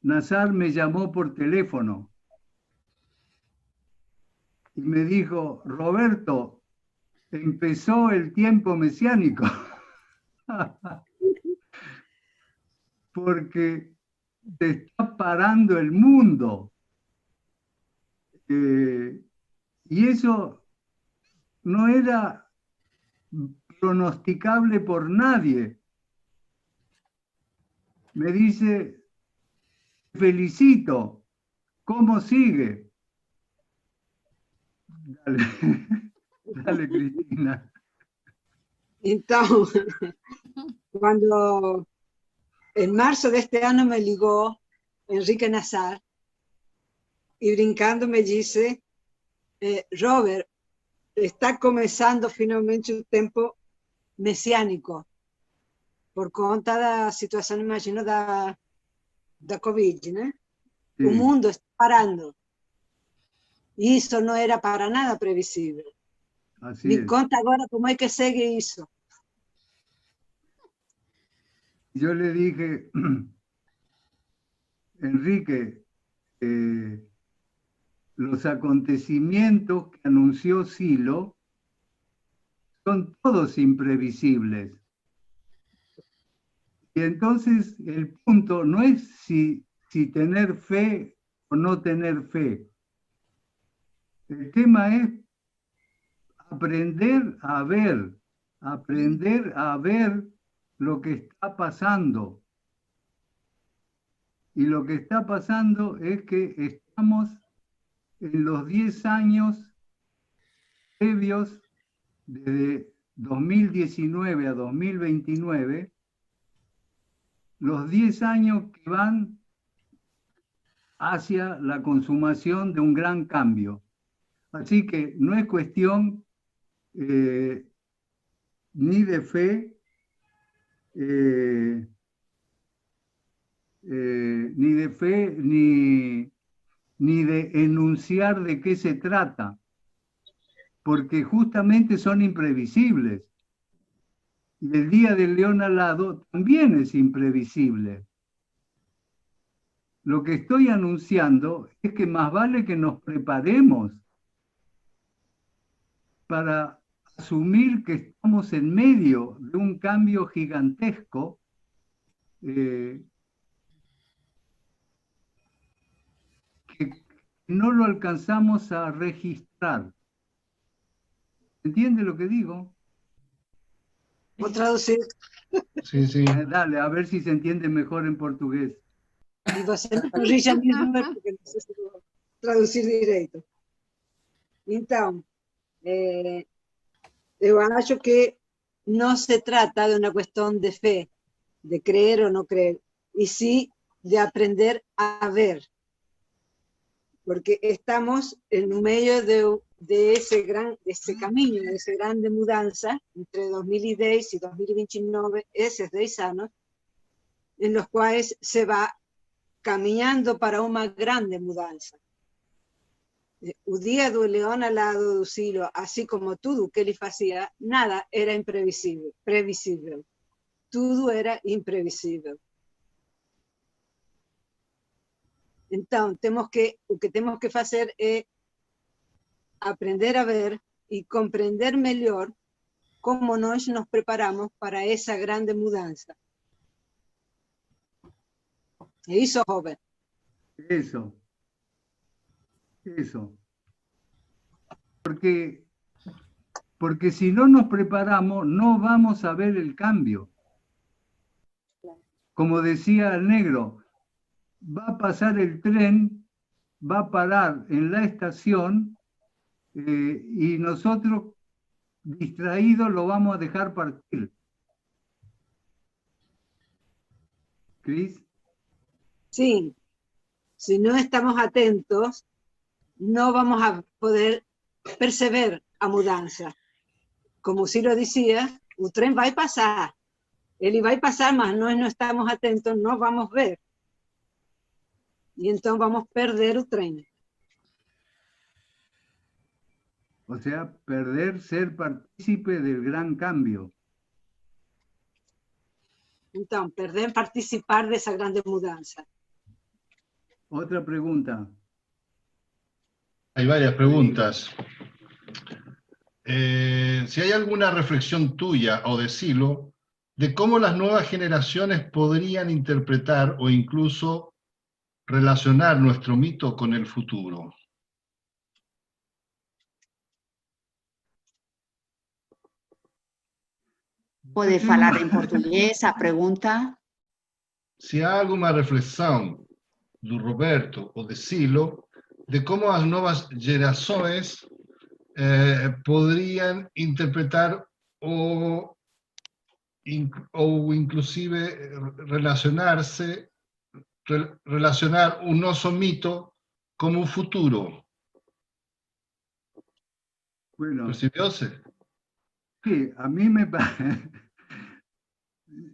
Nazar me llamó por teléfono y me dijo, Roberto, empezó el tiempo mesiánico. Porque se está parando el mundo. Y eso no era pronosticable por nadie. Me dice, felicito, ¿cómo sigue? Dale, dale, Cristina. Entonces, cuando en marzo de este año me ligó Enrique Nazar y brincando me dice, Robert, está comenzando finalmente un tiempo mesiánico por conta da situación, imagino, da Covid, ¿no? Sí. El mundo está parando. Y eso no era para nada previsible. Así Me es. conta ahora cómo es que sigue eso. Yo le dije, Enrique, los acontecimientos que anunció Silo son todos imprevisibles. Y entonces el punto no es si tener fe o no tener fe. El tema es aprender a ver lo que está pasando. Y lo que está pasando es que estamos en los 10 años previos, desde 2019 a 2029, los 10 años que van hacia la consumación de un gran cambio. Así que no es cuestión ni de fe, ni de enunciar de qué se trata, porque justamente son imprevisibles. Y el Día del León Alado también es imprevisible. Lo que estoy anunciando es que más vale que nos preparemos para asumir que estamos en medio de un cambio gigantesco que no lo alcanzamos a registrar. ¿Entiende lo que digo? ¿Puedo traducir? Sí, sí. Dale, a ver si se entiende mejor en portugués. Y você me corrige a mim, porque não sei se vou traduzir direito. Então, eu acho que no se trata de una cuestión de fe, de creer o no creer, y sí de aprender a ver, porque estamos en un medio de ese camino, de esa grande mudanza entre 2010 y 2029, esos 10 años, en los cuales se va caminhando para uma grande mudança. O dia do Leão Alado do Silo, assim como tudo que ele fazia, nada era previsível. Tudo era imprevisível. Então, o que temos que fazer é aprender a ver e compreender melhor como nós nos preparamos para essa grande mudança. Eso, joven. Eso. Porque si no nos preparamos, no vamos a ver el cambio. Como decía el negro, va a pasar el tren, va a parar en la estación y nosotros, distraídos, lo vamos a dejar partir. ¿Cris? Sí, si no estamos atentos, no vamos a poder perceber a mudança. Como Ciro decía, el tren va a pasar. Él va a pasar, mas nós no estamos atentos, no vamos a ver. Y entonces vamos a perder el tren. O sea, perder ser partícipe del gran cambio. Entonces, perder participar de esa grande mudanza. Otra pregunta. Hay varias preguntas. Si hay alguna reflexión tuya o de Silo de cómo las nuevas generaciones podrían interpretar o incluso relacionar nuestro mito con el futuro. Pode falar em português a pergunta? Se há alguma reflexão do Roberto ou de Silo de como as novas gerações poderiam interpretar ou inclusive relacionar o nosso mito como un futuro. Bueno, ¿Percibióse? sí, a mí me parece...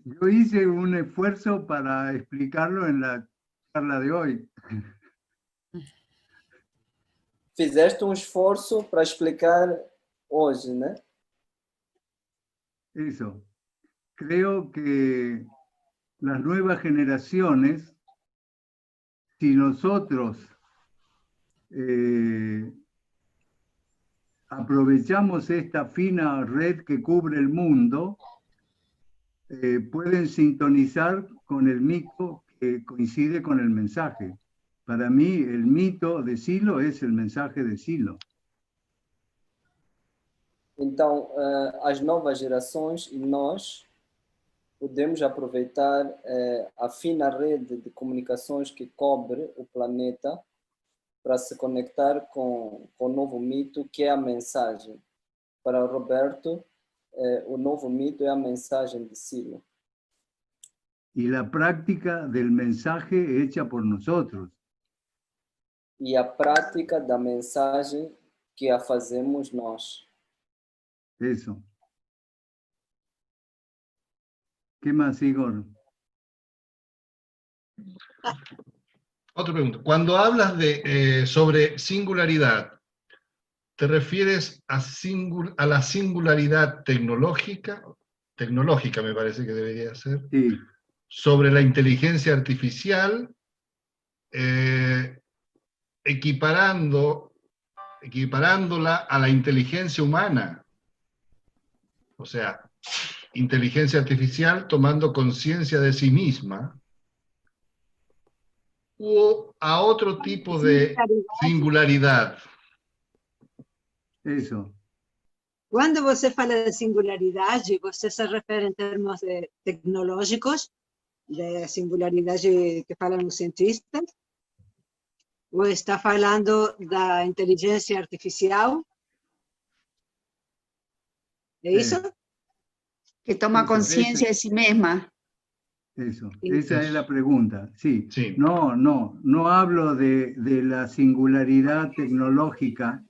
Yo hice un esfuerzo para explicarlo en la charla de hoy. Fizeste esforço para explicar hoje, né? Eso. Creo que las nuevas generaciones, si nosotros aprovechamos esta fina red que cubre el mundo, pueden sintonizar con el mito que coincide con el mensaje. Para mí, el mito de Silo es el mensaje de Silo. Então, as novas gerações e nós podemos aproveitar a fina rede de comunicações que cobre o planeta para se conectar com o novo mito, que é a mensagem. Para Roberto, o novo mito é a mensagem de Silo. Y la práctica del mensaje hecha por nosotros. E a prática da mensagem que a fazemos nós. Eso. ¿Qué más, Igor? Otra pregunta. Cuando hablas sobre singularidad, ¿te refieres a la singularidad tecnológica? Tecnológica me parece que debería ser. Sí. Sobre la inteligencia artificial, equiparándola a la inteligencia humana. O sea, inteligencia artificial tomando conciencia de sí misma, o a otro tipo de singularidad. Eso. Quando você fala de singularidade, você se refere em termos tecnológicos, da singularidade que falam os cientistas? Ou está falando da inteligência artificial? ¿É isso? Que toma conciencia de sí misma. Eso, esa es la pregunta. Sí. No hablo de la singularidad tecnológica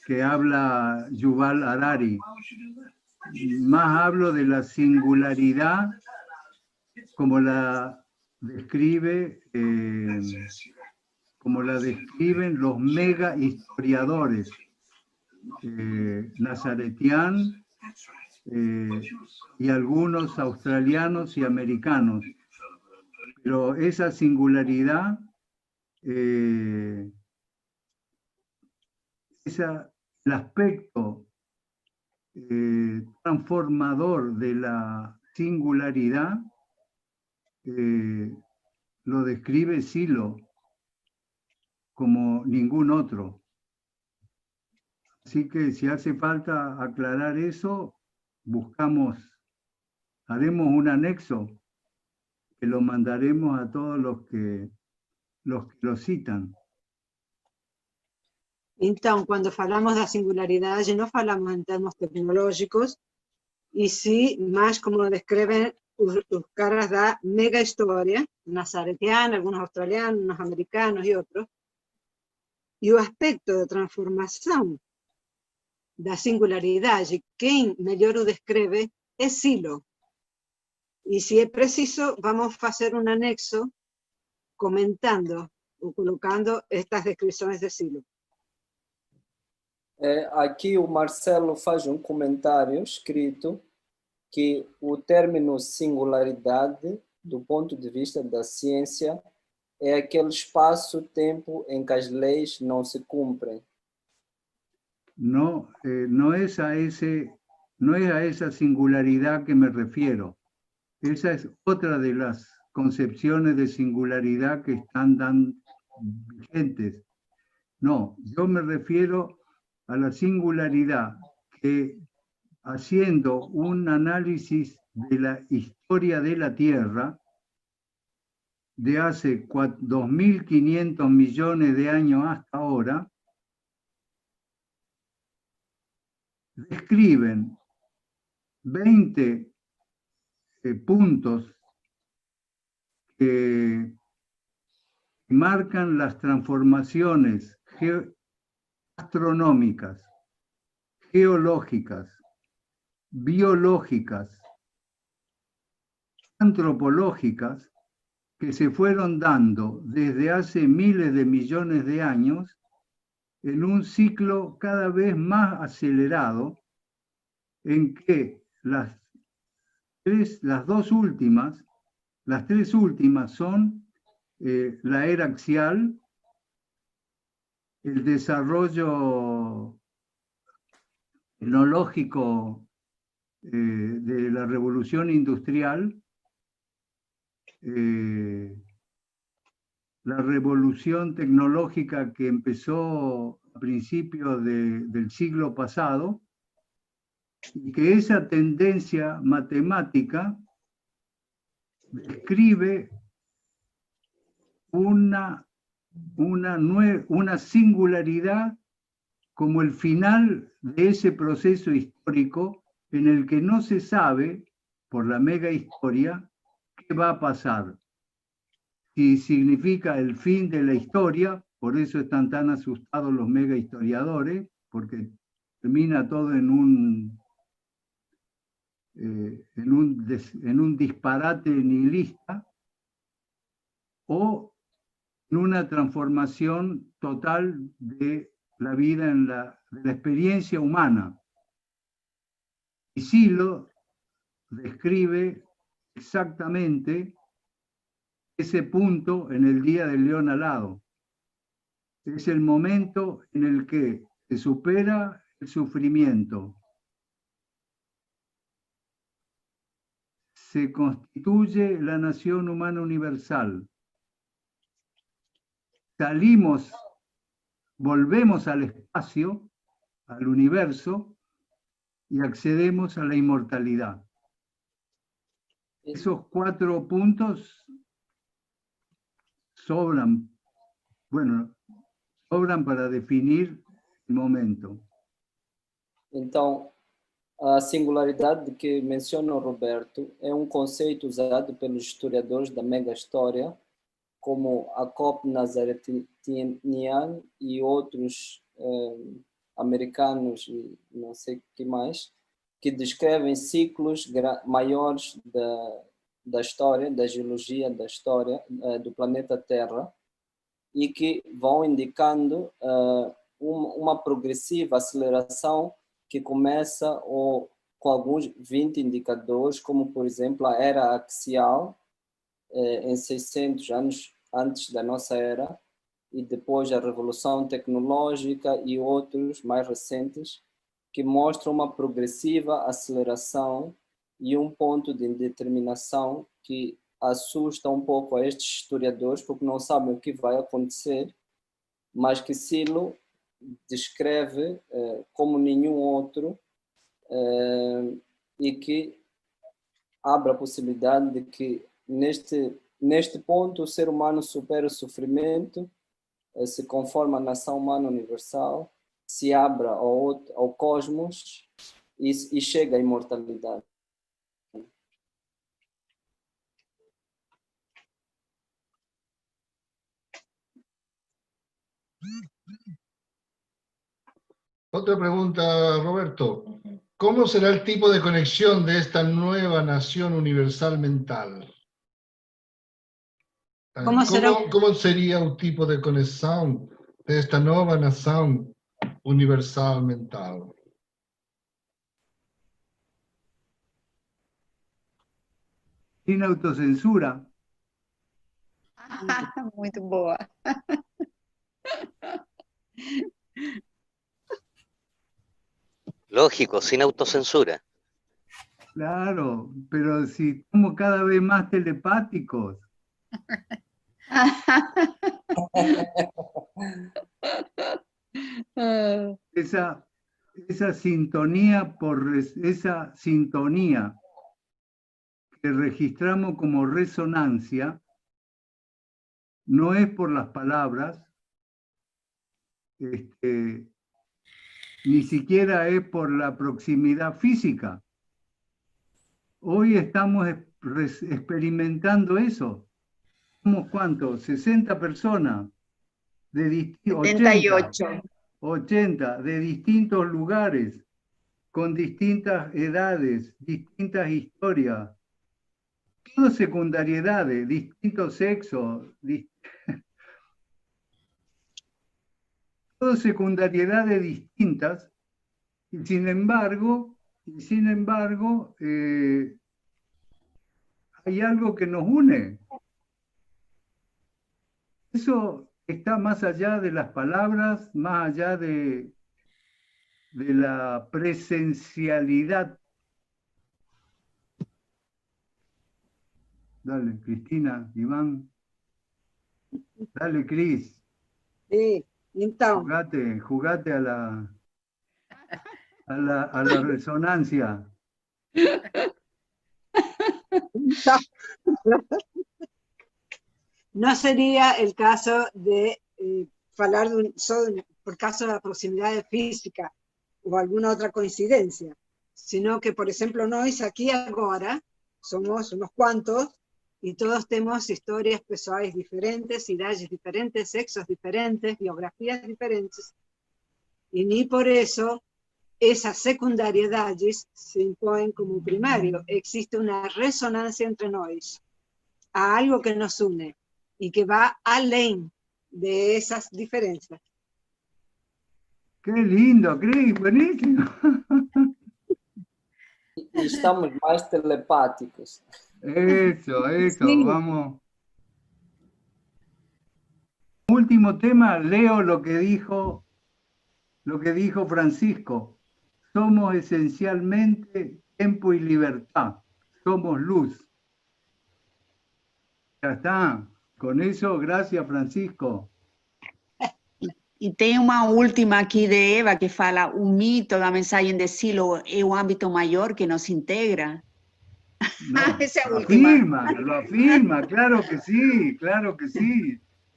que habla Yuval Harari. Más hablo de la singularidad como la describen los mega historiadores, Nazaretian y algunos australianos y americanos. Pero esa singularidad, el aspecto transformador de la singularidad lo describe Silo como ningún otro. Así que si hace falta aclarar eso, haremos un anexo que lo mandaremos a todos los que lo citan. Então, quando falamos da singularidade, não falamos em termos tecnológicos, e sim, mais como descrevem os caras da mega história, nazaretiana, alguns australianos, americanos e outros, e o aspecto de transformação da singularidade, quem melhor o descreve é Silo. E se é preciso, vamos fazer um anexo comentando ou colocando estas descrições de Silo. Aqui o Marcelo faz comentário escrito que o término singularidade, do ponto de vista da ciência, é aquele espaço-tempo em que as leis não se cumprem. No es a esa singularidad que me refiero. Esa es otra de las concepciones de singularidad que están vigentes. No, yo me refiero a la singularidad que haciendo un análisis de la historia de la Tierra de hace 2.500 millones de años hasta ahora, describen 20 puntos que marcan las transformaciones astronómicas, geológicas, biológicas, antropológicas, que se fueron dando desde hace miles de millones de años en un ciclo cada vez más acelerado, en que las tres últimas son la era axial, el desarrollo tecnológico de la revolución industrial, la revolución tecnológica que empezó a principios del siglo pasado, y que esa tendencia matemática describe una singularidad como el final de ese proceso histórico en el que no se sabe, por la mega historia, qué va a pasar. Si significa el fin de la historia, por eso están tan asustados los mega historiadores, porque termina todo en un disparate nihilista, o en una transformación total de la vida, de la experiencia humana. Y Silo describe exactamente ese punto en el Día del León Alado. Es el momento en el que se supera el sufrimiento, se constituye la nación humana universal, volvemos al espacio, al universo, y accedemos a la inmortalidad. Esos 4 puntos sobran para definir el momento. Então, a singularidade que menciona o Roberto é um conceito usado pelos historiadores da mega história, como Jacob Nazaretian e outros americanos, e não sei o que mais, que descrevem ciclos maiores da história, da geologia da história do planeta Terra, e que vão indicando uma progressiva aceleração que começa com alguns 20 indicadores, como, por exemplo, a era axial, em 600 anos antes da nossa era, e depois a revolução tecnológica e outros mais recentes, que mostram uma progressiva aceleração e um ponto de indeterminação que assusta um pouco a estes historiadores, porque não sabem o que vai acontecer, mas que Silo descreve como nenhum outro, e que abre a possibilidade de que neste ponto o ser humano supera o sofrimento, se conforma à nação humana universal, se abra ao cosmos e chega à imortalidade. Otra pregunta, Roberto. ¿Cómo será el tipo de conexión de esta nueva nación universal mental? ¿Cómo sería un tipo de conexión de esta nueva nación universal mental? Sin autocensura. Muito boa. Lógico, sin autocensura. Claro, pero si somos cada vez más telepáticos. esa sintonía que registramos como resonancia no es por las palabras, ni siquiera es por la proximidad física. Hoy estamos experimentando eso. ¿Somos cuántos? 60 personas. 78. 80 de distintos lugares, con distintas edades, distintas historias, todo secundariedades, distintos sexos, todo secundariedades distintas, y sin embargo, hay algo que nos une. Eso está más allá de las palabras, más allá de la presencialidad. Dale, Cristina, Iván. Dale, Cris. Sí, então. Jugate a la resonancia. No sería el caso de hablar por caso de la proximidad física o alguna otra coincidencia, sino que, por ejemplo, nós aquí ahora somos unos cuantos y todos tenemos historias pessoais diferentes, idades diferentes, sexos diferentes, biografías diferentes, y ni por eso esas secundariedades se imponen como primario. Existe una resonancia entre nosotros, a algo que nos une y que va além de esas diferencias. ¡Qué lindo, Cris! ¡Buenísimo! Y estamos más telepáticos. Eso, Sí. Vamos. Último tema, leo lo que dijo Francisco. Somos esencialmente tiempo y libertad. Somos luz. Ya está. Con eso, gracias, Francisco. E tem uma última aqui de Eva que fala: o mito da mensagem de Silo é um âmbito maior que nos integra. No, Esa es última. lo afirma, claro que sí,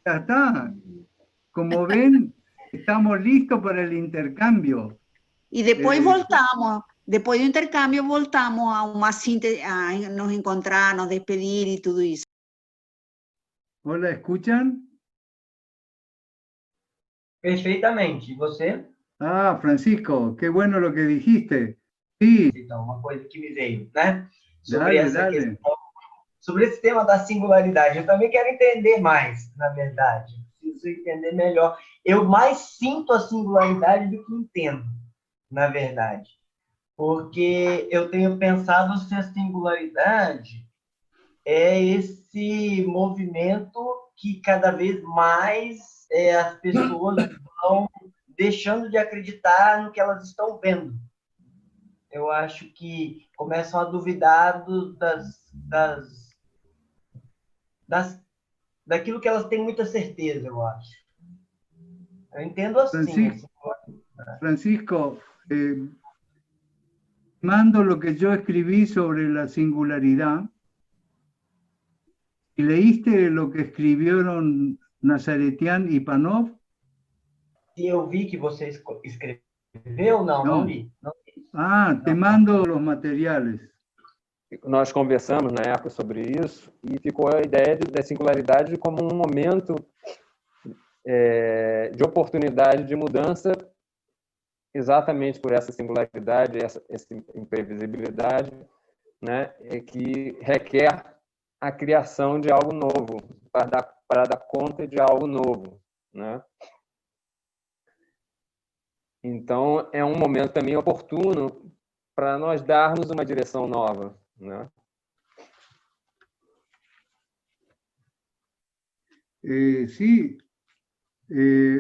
ya está. Como ven, estamos listos para el intercambio. E depois voltamos, depois do intercâmbio, voltamos a uma síntese, a nos encontrar, nos despedir e tudo isso. Hola, ¿escuchan? Perfeitamente. E você? Ah, Francisco, qué bueno lo que dijiste. Sí. Então, uma coisa que me veio, né? Dale. Sobre esse tema da singularidade. Eu também quero entender mais, na verdade. Preciso entender melhor. Eu mais sinto a singularidade do que entendo, na verdade. Porque eu tenho pensado se a singularidade é esse movimento que cada vez mais as pessoas vão deixando de acreditar no que elas estão vendo. Eu acho que começam a duvidar daquilo que elas têm muita certeza, eu acho. Eu entendo assim. Francisco, mando lo que yo escribí sobre la singularidad. ¿Y leíste lo que escribieron Nazaretian y Panov? E eu vi que você escreveu, não li. Ah, te mando los materiales. Nós conversamos na época sobre isso e ficou a ideia da singularidade como um momento de oportunidade de mudança, exatamente por essa singularidade, essa imprevisibilidade, né, que requer a criação de algo novo, para dar conta de algo novo, né? Então, é um momento também oportuno para nós darmos uma direção nova, né? Sí,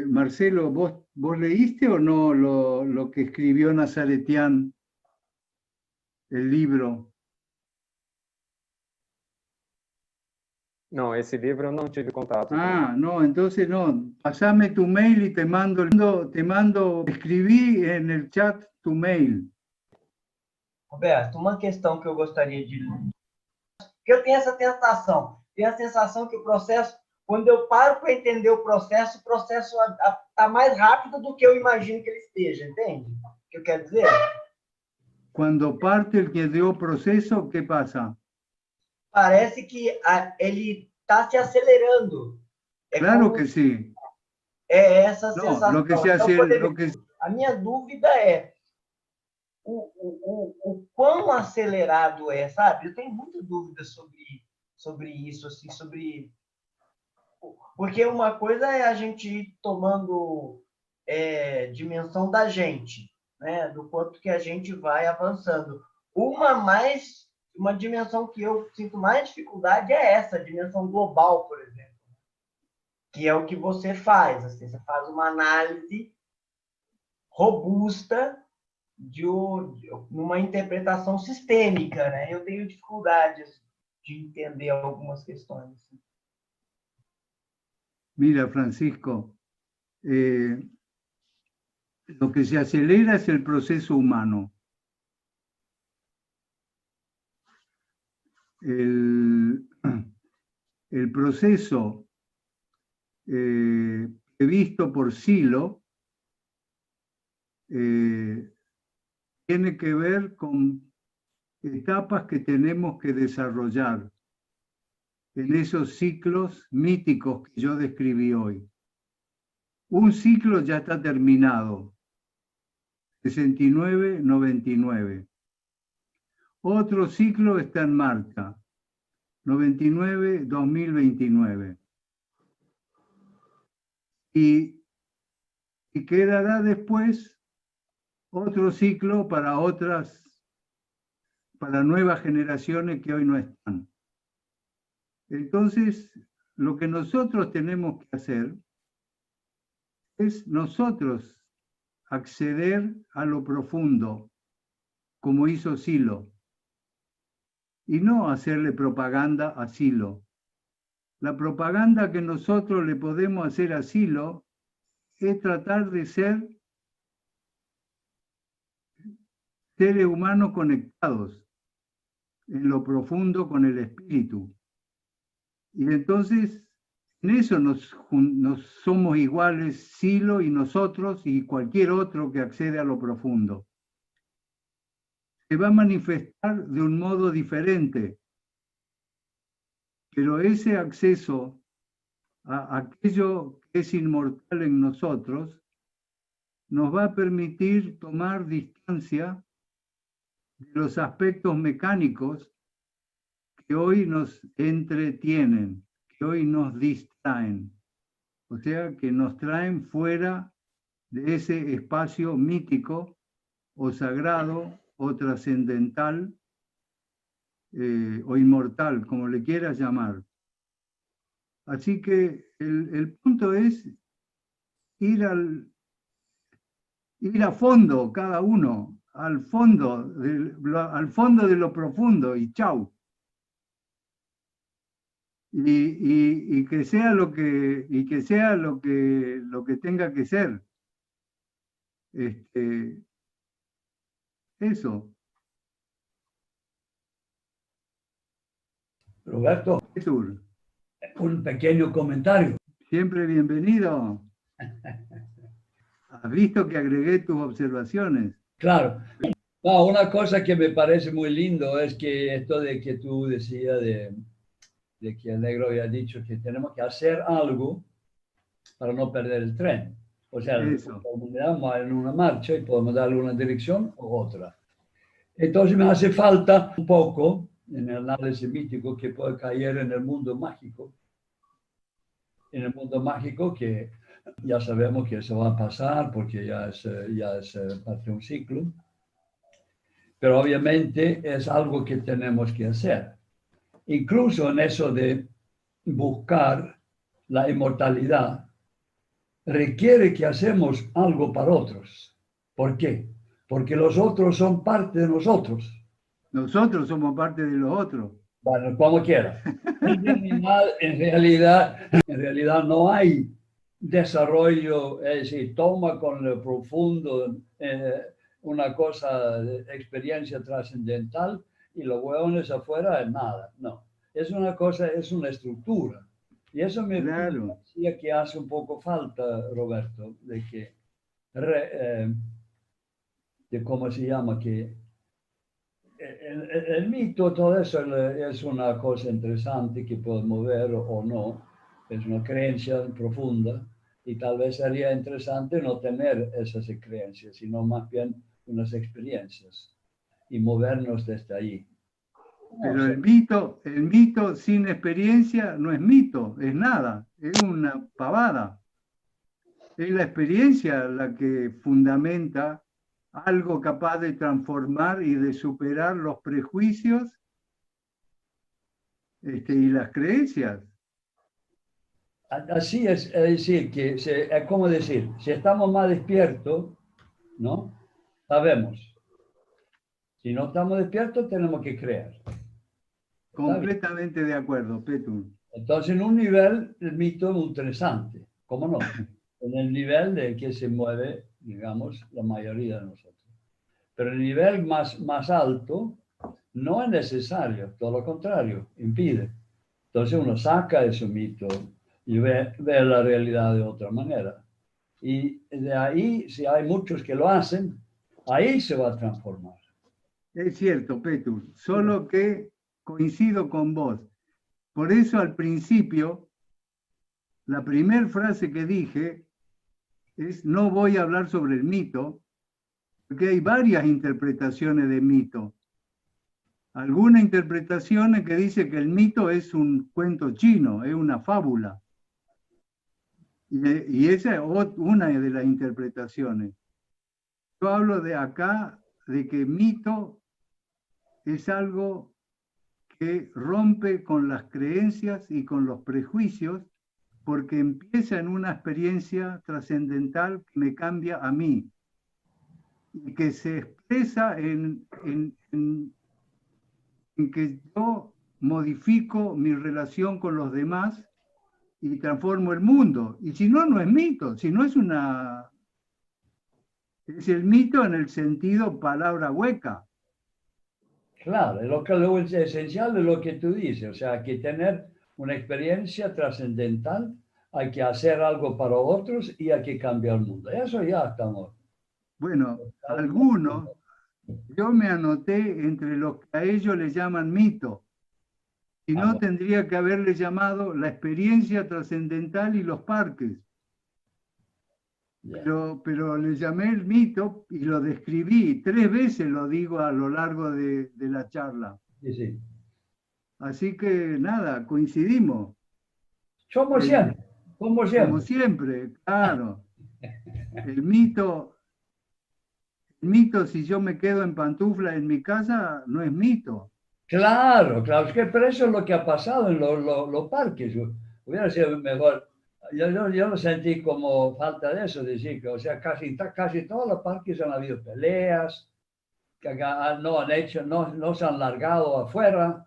Marcelo, ¿vos leíste o no lo que escribió Nazaretian, el libro? Não, esse livro eu não tive contato. Ah, no, entonces no. Pasame tu mail y te mando, escribí en el chat tu mail. Roberto, uma questão que eu gostaria de... Porque eu tenho essa tentação. Tenho a sensação que o processo, quando eu paro para entender o processo está mais rápido do que eu imagino que ele esteja, entende? O que eu quero dizer? Cuando parte el que dio proceso, ¿qué pasa? Parece que ele está se acelerando. Claro que sí. É essa No, sensação. lo que se hace, A minha dúvida é o quão acelerado é, sabe? Eu tenho muita dúvida sobre isso, assim, porque uma coisa é a gente ir tomando dimensão da gente, né? Do quanto que a gente vai avançando. Uma dimensão que eu sinto mais dificuldade é essa, a dimensão global, por exemplo, que é o que você faz. Assim, você faz uma análise robusta numa interpretação sistêmica, né? Eu tenho dificuldades de entender algumas questões. Mira, Francisco, lo que se acelera es el proceso humano. El proceso previsto por Silo tiene que ver con etapas que tenemos que desarrollar en esos ciclos míticos que yo describí hoy. Un ciclo ya está terminado, 69-99. Otro ciclo está en marcha, 99-2029. Y quedará después otro ciclo para nuevas generaciones que hoy no están. Entonces, lo que nosotros tenemos que hacer es nosotros acceder a lo profundo, como hizo Silo, y no hacerle propaganda a Silo. La propaganda que nosotros le podemos hacer a Silo es tratar de ser seres humanos conectados en lo profundo con el espíritu. Y entonces, en eso nos somos iguales Silo y nosotros y cualquier otro que accede a lo profundo. Se va a manifestar de un modo diferente, pero ese acceso a aquello que es inmortal en nosotros nos va a permitir tomar distancia de los aspectos mecánicos que hoy nos entretienen, que hoy nos distraen, o sea, que nos traen fuera de ese espacio mítico o sagrado o trascendental o inmortal, como le quieras llamar. Así que el punto es ir a fondo, cada uno, al fondo de lo profundo, y chau. Y que sea lo que tenga que ser. Eso. Roberto, un pequeño comentario. Siempre bienvenido. ¿Has visto que agregué tus observaciones? Claro. No, una cosa que me parece muy lindo es que esto de que tú decías de que el negro había dicho que tenemos que hacer algo para no perder el tren. O sea, vamos en una marcha y podemos darle una dirección u otra. Entonces me hace falta un poco en el análisis mítico que puede caer en el mundo mágico. En el mundo mágico que ya sabemos que eso va a pasar porque ya es parte de un ciclo. Pero obviamente es algo que tenemos que hacer. Incluso en eso de buscar la inmortalidad, requiere que hacemos algo para otros. ¿Por qué? Porque los otros son parte de nosotros. Nosotros somos parte de los otros. Bueno, como quiera. En realidad no hay desarrollo, es decir, toma con lo profundo una cosa de experiencia trascendental y los hueones afuera es nada. No, es una cosa, es una estructura. Y eso me parecía que hace un poco falta, Roberto, de que, de cómo se llama, que el mito, todo eso es una cosa interesante que podemos ver o no, es una creencia profunda y tal vez sería interesante no tener esas creencias, sino más bien unas experiencias y movernos desde ahí. Pero el mito sin experiencia no es mito, es nada, es una pavada. Es la experiencia la que fundamenta algo capaz de transformar y de superar los prejuicios y las creencias. Así es decir, que es como decir, si estamos más despiertos, ¿no? Sabemos. Si no estamos despiertos, tenemos que creer. Completamente de acuerdo, Petu. Entonces, en un nivel, el mito es muy interesante, ¿cómo no? En el nivel de que se mueve, digamos, la mayoría de nosotros. Pero el nivel más alto no es necesario, todo lo contrario, impide. Entonces uno saca ese mito y ve la realidad de otra manera. Y de ahí, si hay muchos que lo hacen, ahí se va a transformar. Es cierto, Petu, solo que coincido con vos. Por eso al principio, la primera frase que dije es: no voy a hablar sobre el mito, porque hay varias interpretaciones de mito. Alguna interpretación que dice que el mito es un cuento chino, es una fábula. Y esa es una de las interpretaciones. Yo hablo de acá de que mito es algo que rompe con las creencias y con los prejuicios, porque empieza en una experiencia trascendental que me cambia a mí y que se expresa en que yo modifico mi relación con los demás y transformo el mundo. Y si no, no es mito, si no es una... Es el mito en el sentido palabra hueca. Claro, lo esencial de lo que tú dices, o sea, hay que tener una experiencia trascendental, hay que hacer algo para otros y hay que cambiar el mundo. Eso ya estamos. Bueno, algunos, yo me anoté entre los que a ellos les llaman mito, y no tendría que haberle llamado la experiencia trascendental y los parques. Pero le llamé el mito y lo describí, 3 veces lo digo a lo largo de la charla. Sí, sí. Así que nada, coincidimos. Como siempre, claro. El mito, si yo me quedo en pantufla en mi casa, no es mito. Claro, claro, es que pero eso es lo que ha pasado en los parques. Hubiera sido mejor. Yo lo sentí como falta de eso, decir que, o sea, casi todos los parques han habido peleas, que no se han largado afuera.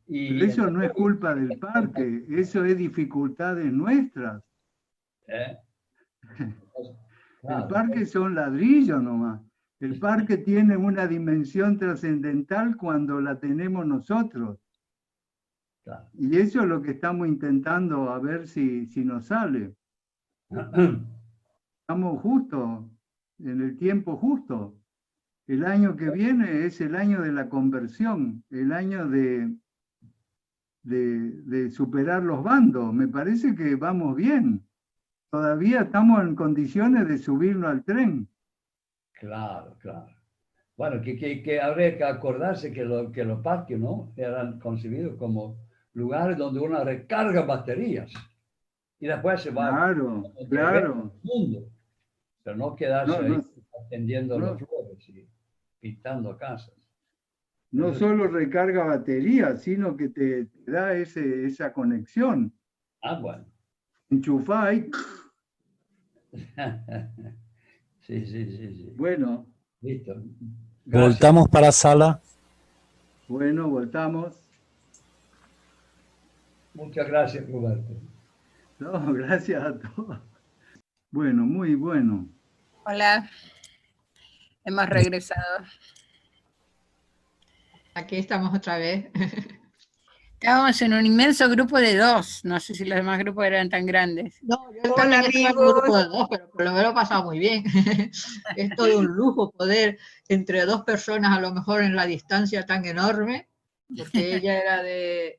Pero eso no es culpa del parque, eso es dificultades nuestras. El parque son ladrillos nomás. El parque tiene una dimensión trascendental cuando la tenemos nosotros. Claro. Y eso es lo que estamos intentando a ver si nos sale. Estamos justo, en el tiempo justo. El año que viene es el año de la conversión, el año de superar los bandos. Me parece que vamos bien. Todavía estamos en condiciones de subirnos al tren. Claro, claro. Bueno, que habría que acordarse que los parques, ¿no?, eran concebidos como lugares donde uno recarga baterías y después se va claro. al mundo, pero no quedarse ahí atendiendo los flores y pintando casas. No solo recarga baterías, sino que te da esa conexión. Ah, bueno. Enchufá y... Sí. Bueno. Listo. Gracias. Voltamos para sala. Bueno, voltamos. Muchas gracias, Roberto. No, gracias a todos. Bueno, muy bueno. Hola, hemos regresado. Aquí estamos otra vez. Estábamos en un inmenso grupo de 2. No sé si los demás grupos eran tan grandes. No, yo también estaba en un grupo de 2, pero por lo menos he pasado muy bien. Es todo un lujo poder entre 2 personas, a lo mejor en la distancia tan enorme, porque ella era de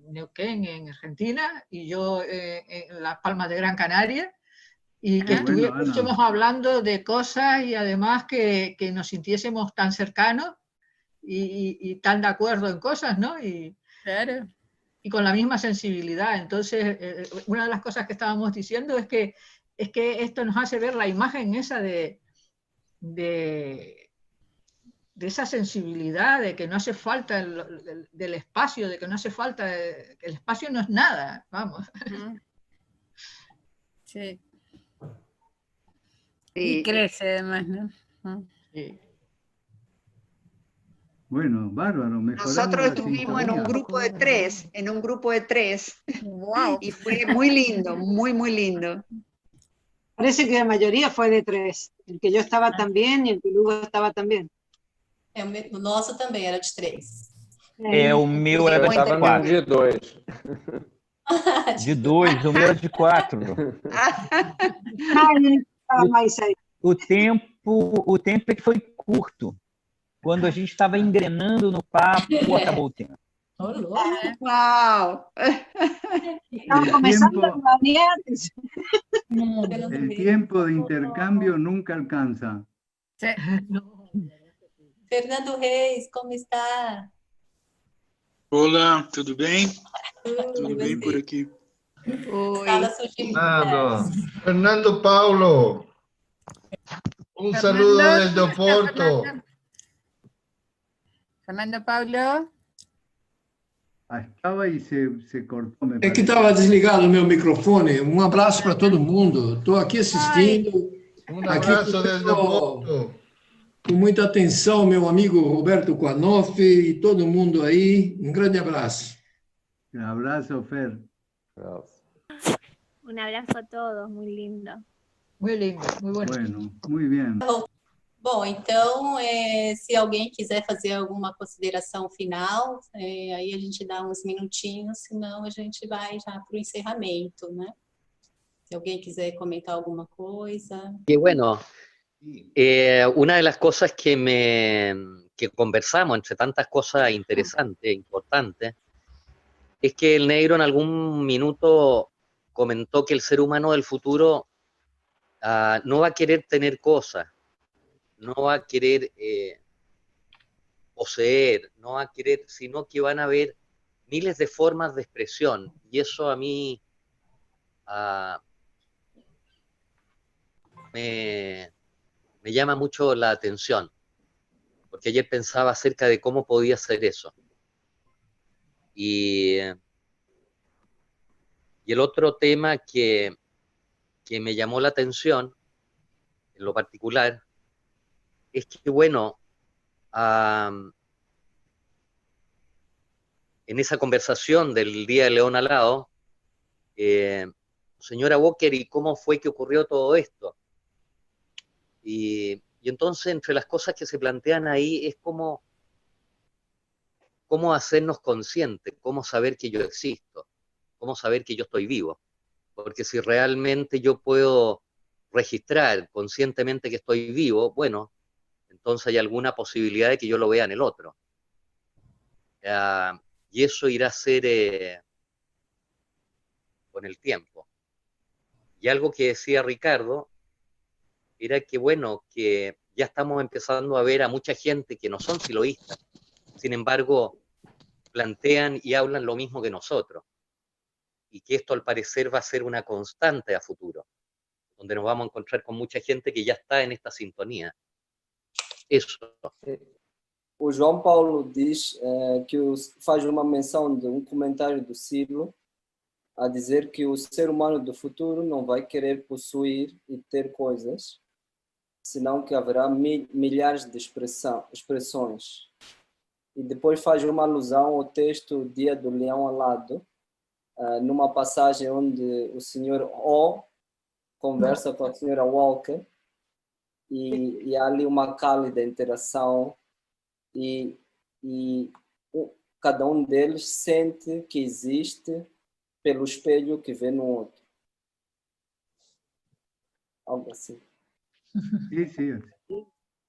Neuquén, en Argentina, y yo en Las Palmas de Gran Canaria, y que estuviésemos hablando de cosas y además que nos sintiésemos tan cercanos y tan de acuerdo en cosas, ¿no? Claro. Y con la misma sensibilidad. Entonces, una de las cosas que estábamos diciendo es que esto nos hace ver la imagen esa de esa sensibilidad, de que no hace falta del espacio, de que no hace falta, que el espacio no es nada, vamos. Sí. Y crece además, ¿no? Sí. Bueno, bárbaro, mejoramos. Nosotros la estuvimos en un sintonía. grupo de tres, Wow. y fue muy lindo, muy, muy lindo. Parece que la mayoría fue de 3. El que yo estaba también y el que Lugo estava também. O nosso também era de 3. O meu era de Estava no 4. de 2. De 2, o meu era de 4. Ele estava mais aí. O tempo é que foi curto. Quando a gente estava engrenando no papo, acabou o tempo. ¡Wow! Estaban comenzando a planear. El tiempo de intercambio nunca alcanza. Fernando Reis, como está? Olá, tudo bem? Tudo bem por aqui? Fernando Paulo. Un saludo desde Oporto. Fernando Paulo. Estava e se cortou. É que estava desligado o meu microfone. Um abraço para todo mundo. Estou aqui assistindo. Um abraço desde Oporto. Com muita atenção, meu amigo Roberto Quanoff e todo mundo aí. Um grande abraço. Un abrazo, Fer. Un abrazo a todos, muy lindo. Muy lindo, muy bueno. Bueno, muy bien. Bom, então, se alguém quiser fazer alguma consideração final, aí a gente dá uns minutinhos, senão a gente vai já para o encerramento, né? Se alguém quiser comentar alguma coisa. Y bueno, una de las cosas que conversamos entre tantas cosas interesantes, importantes, es que el negro en algún minuto comentó que el ser humano del futuro no va a querer tener cosas, no va a querer poseer, no va a querer, sino que van a haber miles de formas de expresión. Y eso a mí me llama mucho la atención, porque ayer pensaba acerca de cómo podía ser eso. Y el otro tema que me llamó la atención, en lo particular, es que, bueno, en esa conversación del Día del León Alado, señora Walker, ¿y cómo fue que ocurrió todo esto? Y entonces, entre las cosas que se plantean ahí, es cómo hacernos conscientes, cómo saber que yo existo, cómo saber que yo estoy vivo. Porque si realmente yo puedo registrar conscientemente que estoy vivo, bueno, entonces hay alguna posibilidad de que yo lo vea en el otro. Y eso irá a ser con el tiempo. Y algo que decía Ricardo era que, bueno, que ya estamos empezando a ver a mucha gente que no son siloístas, sin embargo, plantean y hablan lo mismo que nosotros. Y que esto al parecer va a ser una constante a futuro, donde nos vamos a encontrar con mucha gente que ya está en esta sintonía. Isso. O João Paulo diz que faz uma menção de um comentário do Ciro a dizer que o ser humano do futuro não vai querer possuir e ter coisas, senão que haverá milhares de expressões. E depois faz uma alusão ao texto Dia do Leão Alado, numa passagem onde o senhor O conversa com a senhora Walker e há ali uma cálida interação e cada um deles sente que existe pelo espelho que vê no outro. Algo assim.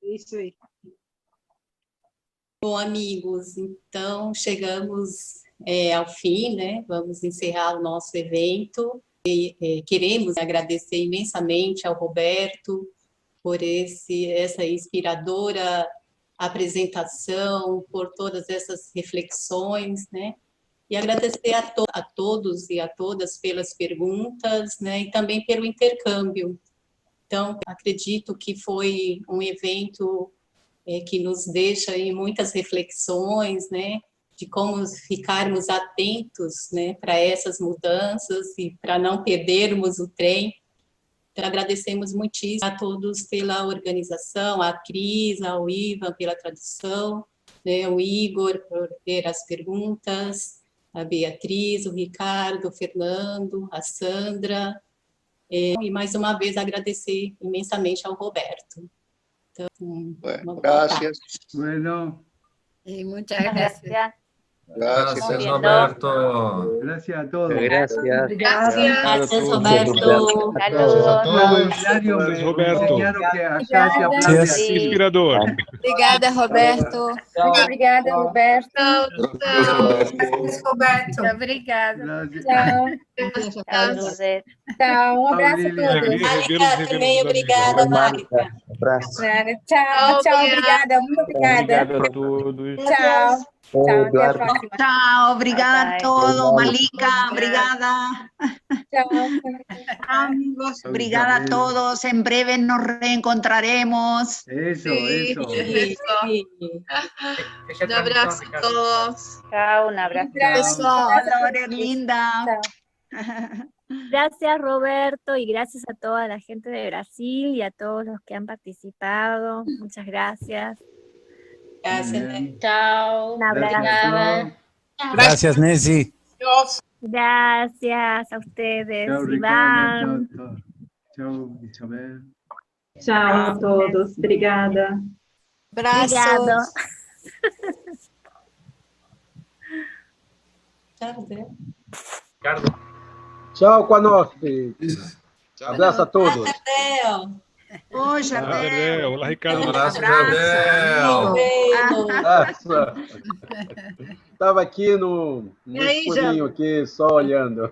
Isso aí. Bom, amigos, então chegamos ao fim, né? Vamos encerrar o nosso evento. Queremos agradecer imensamente ao Roberto por essa inspiradora apresentação, por todas essas reflexões, né? E agradecer a todos e a todas pelas perguntas, né? E também pelo intercâmbio. Então, acredito que foi um evento que nos deixa em muitas reflexões, né? De como ficarmos atentos, né? Para essas mudanças e para não perdermos o trem. Então, agradecemos muitíssimo a todos pela organização, a Cris, ao Ivan pela tradução, né, o Igor por ter as perguntas, a Beatriz, o Ricardo, o Fernando, a Sandra, e mais uma vez agradecer imensamente ao Roberto. Então, gracias. Bueno. Y muchas gracias. Gracias, Roberto. Gracias a todos. Gracias. Gracias, Roberto. Saludos, Roberto. Que acá se aplaude así. Inspirador. Obrigada, Roberto. Obrigada, Roberto. Gracias, Roberto. Obrigada. Tchau. Tchau, um abraço a todos. Marika, também obrigada, Marika. Tchau, obrigada, muito obrigada. Obrigado a todos. Tchau. Tchau, até a próxima. Chao, obrigada a todos, Malika, obrigada. Chao. Amigos, obrigada a todos. En breve nos reencontraremos. Eso. Un abrazo a todos. Chao, un abrazo. Hola, linda. Gracias, Roberto, y gracias a toda la gente de Brasil y a todos los que han participado. Muchas gracias. Gracias. Chao. Un abrazo. Gracias, Nessie. Gracias a ustedes. Chao, Iván. Ricardo. Chao, Isabel. Tchau a todos. Obrigada. Obrigado. Tchau, Quanoff. Abraço a todos. Oi, Jardel. Olá, Ricardo. Abraço, Jardel. Estava aqui no escurinho, aqui, só olhando.